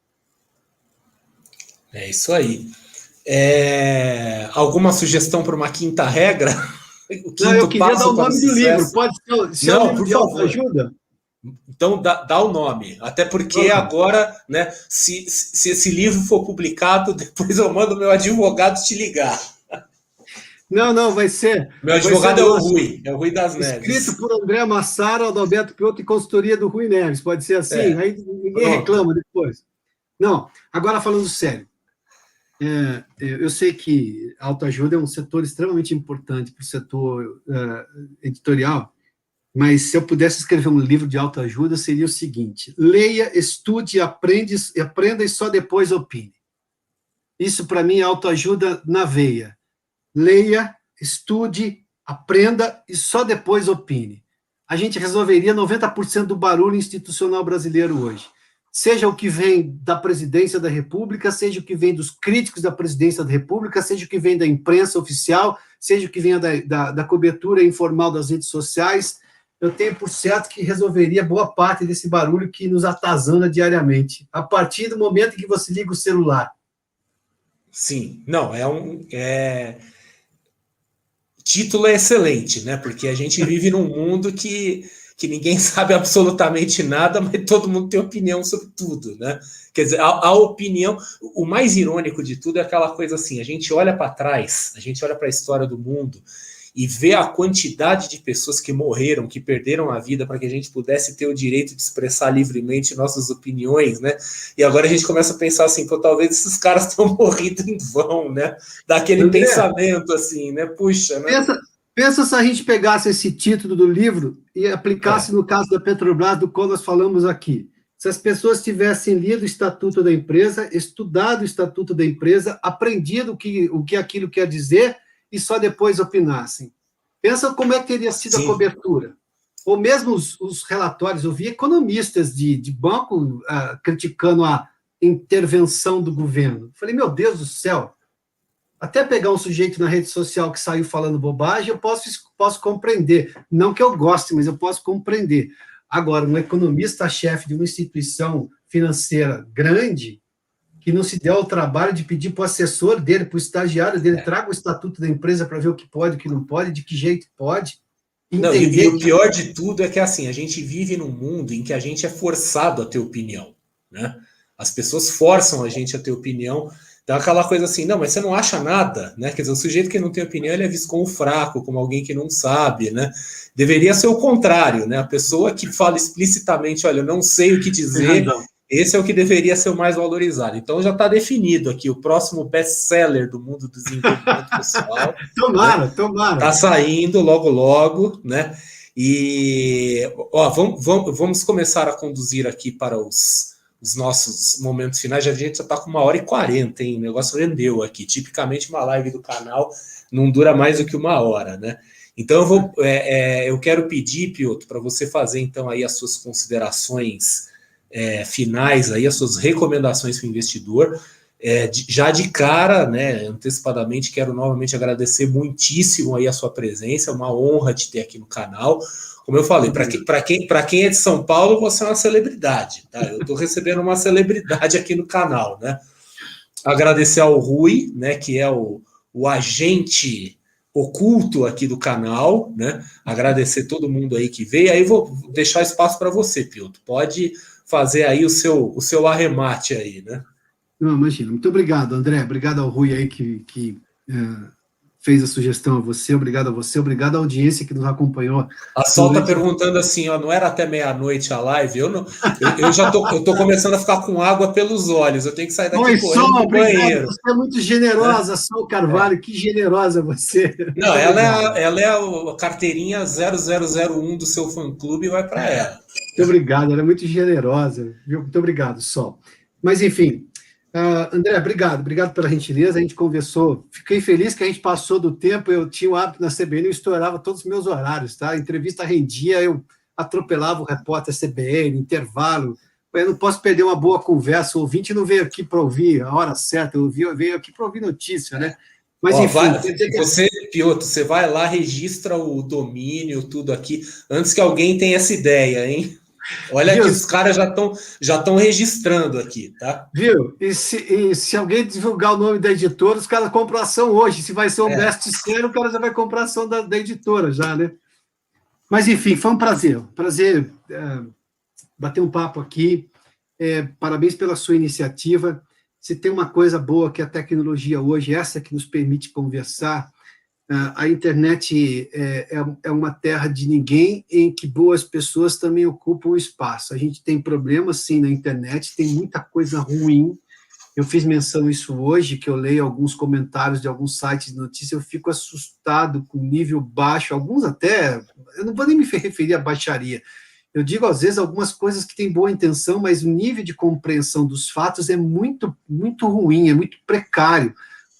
É isso aí. Alguma sugestão para uma quinta regra? Não, eu queria dar o nome do livro, pode ser Não, um livro de autoajuda? Então dá o nome, até porque agora, né, se esse livro for publicado, depois eu mando meu advogado te ligar. Não, vai ser. Meu advogado é o Rui das Neves. Escrito por André Massaro, Adalberto Piotto e consultoria do Rui Neves, pode ser assim? Aí ninguém reclama depois. Não, agora falando sério. Eu sei que a autoajuda é um setor extremamente importante para o setor editorial, mas se eu pudesse escrever um livro de autoajuda, seria o seguinte: leia, estude, aprenda e só depois opine. Isso, para mim, é autoajuda na veia. Leia, estude, aprenda e só depois opine. A gente resolveria 90% do barulho institucional brasileiro hoje. Seja o que vem da presidência da República, seja o que vem dos críticos da presidência da República, seja o que vem da imprensa oficial, seja o que vem da cobertura informal das redes sociais, eu tenho por certo que resolveria boa parte desse barulho que nos atazana diariamente, a partir do momento em que você liga o celular. Sim, não, título é excelente, né? Porque a gente vive num mundo que ninguém sabe absolutamente nada, mas todo mundo tem opinião sobre tudo, né? Quer dizer, a opinião... O mais irônico de tudo é aquela coisa assim, a gente olha para trás, a gente olha para a história do mundo e ver a quantidade de pessoas que morreram, que perderam a vida para que a gente pudesse ter o direito de expressar livremente nossas opiniões, né? E agora a gente começa a pensar assim, pô, talvez esses caras tenham morrido em vão, né? Daquele André, pensamento assim, né? Puxa, né? pensa se a gente pegasse esse título do livro e aplicasse no caso da Petrobras, do qual nós falamos aqui. Se as pessoas tivessem lido o Estatuto da Empresa, estudado o Estatuto da Empresa, aprendido o que aquilo quer dizer e só depois opinassem. Pensa como é que teria sido a cobertura. Ou mesmo os relatórios, eu vi economistas de banco criticando a intervenção do governo. Falei, meu Deus do céu, até pegar um sujeito na rede social que saiu falando bobagem, eu posso compreender. Não que eu goste, mas eu posso compreender. Agora, um economista-chefe de uma instituição financeira grande, que não se deu ao trabalho de pedir para o assessor dele, para o estagiário dele, traga o estatuto da empresa para ver o que pode, o que não pode, de que jeito pode. Não, e o pior de tudo é que assim, a gente vive num mundo em que a gente é forçado a ter opinião, né? As pessoas forçam a gente a ter opinião. Então, aquela coisa assim, não, mas você não acha nada, né? Quer dizer, o sujeito que não tem opinião, ele é visto como fraco, como alguém que não sabe, né? Deveria ser o contrário, né? A pessoa que fala explicitamente, olha, eu não sei o que dizer, esse é o que deveria ser o mais valorizado. Então, já está definido aqui, o próximo best-seller do mundo do desenvolvimento pessoal. Tomara, né? tomara. Está saindo logo, logo, né? E, ó, vamos começar a conduzir aqui para os nossos momentos finais. A gente já está com 1h40, hein? O negócio rendeu aqui. Tipicamente, uma live do canal não dura mais do que 1 hora, né? Então, eu quero pedir, Piotr, para você fazer, então, aí as suas considerações finais, aí, as suas recomendações para o investidor. Já de cara, né, antecipadamente, quero novamente agradecer muitíssimo aí a sua presença. É uma honra te ter aqui no canal. Como eu falei, para quem é de São Paulo, você é uma celebridade, tá? Eu estou recebendo uma celebridade aqui no canal, né? Agradecer ao Rui, né, que é o agente oculto aqui do canal, né? Agradecer todo mundo aí que veio. Aí vou deixar espaço para você, Piotr. Pode fazer aí o seu arremate aí, né? Não, imagina. Muito obrigado, André. Obrigado ao Rui aí que fez a sugestão a você, obrigado a você, obrigado à audiência que nos acompanhou. A Sol está perguntando assim, ó, não era até meia-noite a live? Eu já tô começando a ficar com água pelos olhos, eu tenho que sair daqui Oi, correndo Sol, pro banheiro. Você é muito generosa, Sol Carvalho, que generosa você. Não, ela é a carteirinha 0001 do seu fã-clube e vai para ela. Muito obrigado, ela é muito generosa, viu? Muito obrigado, Sol. Mas, enfim, André, obrigado pela gentileza, a gente conversou, fiquei feliz que a gente passou do tempo, eu tinha o hábito na CBN, eu estourava todos os meus horários, tá? A entrevista rendia, eu atropelava o repórter CBN, intervalo, eu não posso perder uma boa conversa, o ouvinte não veio aqui para ouvir a hora certa, veio aqui para ouvir notícia, né? Mas, enfim... Piotr, você vai lá, registra o domínio, tudo aqui, antes que alguém tenha essa ideia, hein? Olha que os caras já estão registrando aqui, tá? Viu? E se alguém divulgar o nome da editora, os caras compram ação hoje. Se vai ser um best-seller, o cara já vai comprar ação da editora, já, né? Mas, enfim, foi um prazer. Prazer bater um papo aqui. Parabéns pela sua iniciativa. Se tem uma coisa boa que a tecnologia hoje, essa que nos permite conversar, a internet é uma terra de ninguém em que boas pessoas também ocupam espaço. A gente tem problemas, sim, na internet, tem muita coisa ruim. Eu fiz menção isso hoje, que eu leio alguns comentários de alguns sites de notícia, eu fico assustado com nível baixo, alguns até, eu não vou nem me referir à baixaria, eu digo, às vezes, algumas coisas que têm boa intenção, mas o nível de compreensão dos fatos é muito, muito ruim, é muito precário,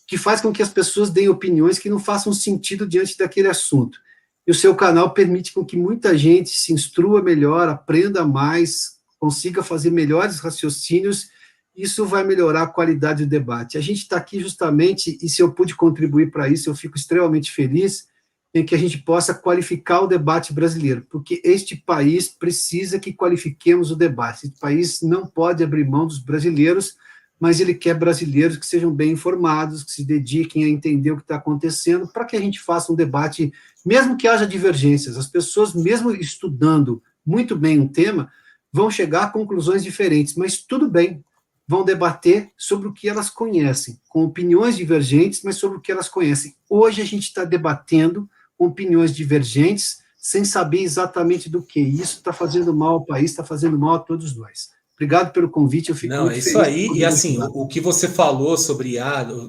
que faz com que as pessoas deem opiniões que não façam sentido diante daquele assunto. E o seu canal permite com que muita gente se instrua melhor, aprenda mais, consiga fazer melhores raciocínios, isso vai melhorar a qualidade do debate. A gente está aqui justamente, e se eu pude contribuir para isso, eu fico extremamente feliz em que a gente possa qualificar o debate brasileiro, porque este país precisa que qualifiquemos o debate. Este país não pode abrir mão dos brasileiros, mas ele quer brasileiros que sejam bem informados, que se dediquem a entender o que está acontecendo, para que a gente faça um debate, mesmo que haja divergências. As pessoas, mesmo estudando muito bem um tema, vão chegar a conclusões diferentes, mas tudo bem, vão debater sobre o que elas conhecem, com opiniões divergentes, mas sobre o que elas conhecem. Hoje a gente está debatendo com opiniões divergentes, sem saber exatamente do que. Isso está fazendo mal ao país, está fazendo mal a todos nós. Obrigado pelo convite, eu fico Não, muito é isso feliz. aí. E assim, o que você falou sobre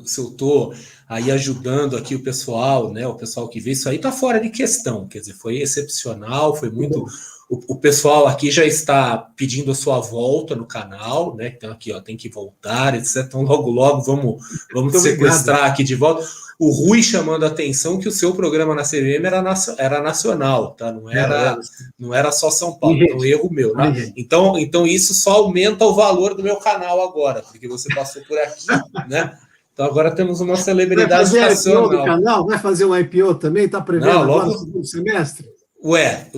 se eu estou aí ajudando aqui o pessoal, né? O pessoal que vê isso aí está fora de questão. Quer dizer, foi excepcional, foi muito. O pessoal aqui já está pedindo a sua volta no canal, né? Então aqui, ó, tem que voltar, etc. Então logo vamos te sequestrar aqui de volta. O Rui chamando a atenção que o seu programa na CVM era nacional, tá? Não era só São Paulo. Então, erro meu, né? Então isso só aumenta o valor do meu canal agora, porque você passou por aqui, né? Então agora temos uma celebridade nacional. Vai fazer IPO do canal? Vai fazer um IPO também? Está prevendo agora no segundo semestre? Ué,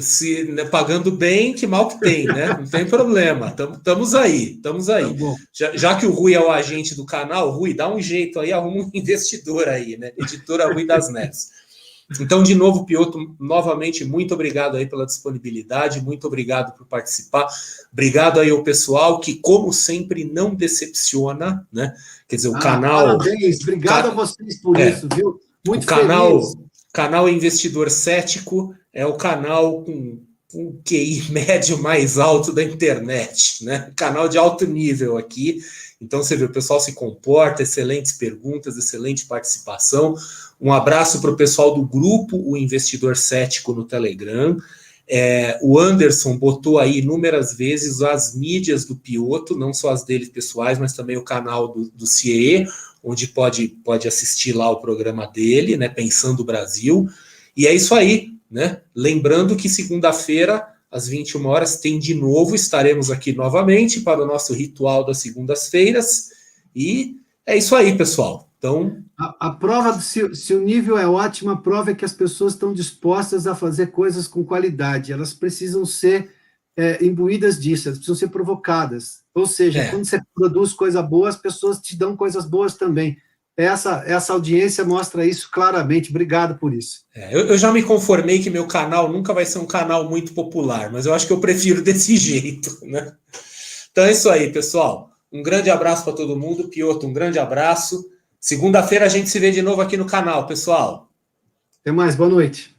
né, pagando bem, que mal que tem, né? Não tem problema. Estamos aí. Tá já que o Rui é o agente do canal, Rui, dá um jeito aí, arruma um investidor aí, né? Editora Rui das Neves. Então, de novo, Piotr, novamente, muito obrigado aí pela disponibilidade, muito obrigado por participar. Obrigado aí ao pessoal que, como sempre, não decepciona, né? Quer dizer, o canal... Parabéns, obrigado a vocês por isso, viu? Muito feliz. Canal Investidor Cético é o canal com o QI médio mais alto da internet, né? Canal de alto nível aqui. Então, você vê, o pessoal se comporta, excelentes perguntas, excelente participação. Um abraço para o pessoal do grupo O Investidor Cético no Telegram. O Anderson botou aí inúmeras vezes as mídias do Piotr, não só as dele pessoais, mas também o canal do CIE, onde pode assistir lá o programa dele, né, Pensando o Brasil. E é isso aí, né? Lembrando que segunda-feira, às 21 horas, tem de novo, estaremos aqui novamente para o nosso ritual das segundas-feiras. E é isso aí, pessoal. Então, a prova, se o nível é ótimo, a prova é que as pessoas estão dispostas a fazer coisas com qualidade. Elas precisam ser imbuídas disso, elas precisam ser provocadas. Ou seja, quando você produz coisa boa, as pessoas te dão coisas boas também. Essa audiência mostra isso claramente. Obrigado por isso. Eu já me conformei que meu canal nunca vai ser um canal muito popular, mas eu acho que eu prefiro desse jeito, né? Então é isso aí, pessoal. Um grande abraço para todo mundo. Piotr, um grande abraço. Segunda-feira a gente se vê de novo aqui no canal, pessoal. Até mais, boa noite.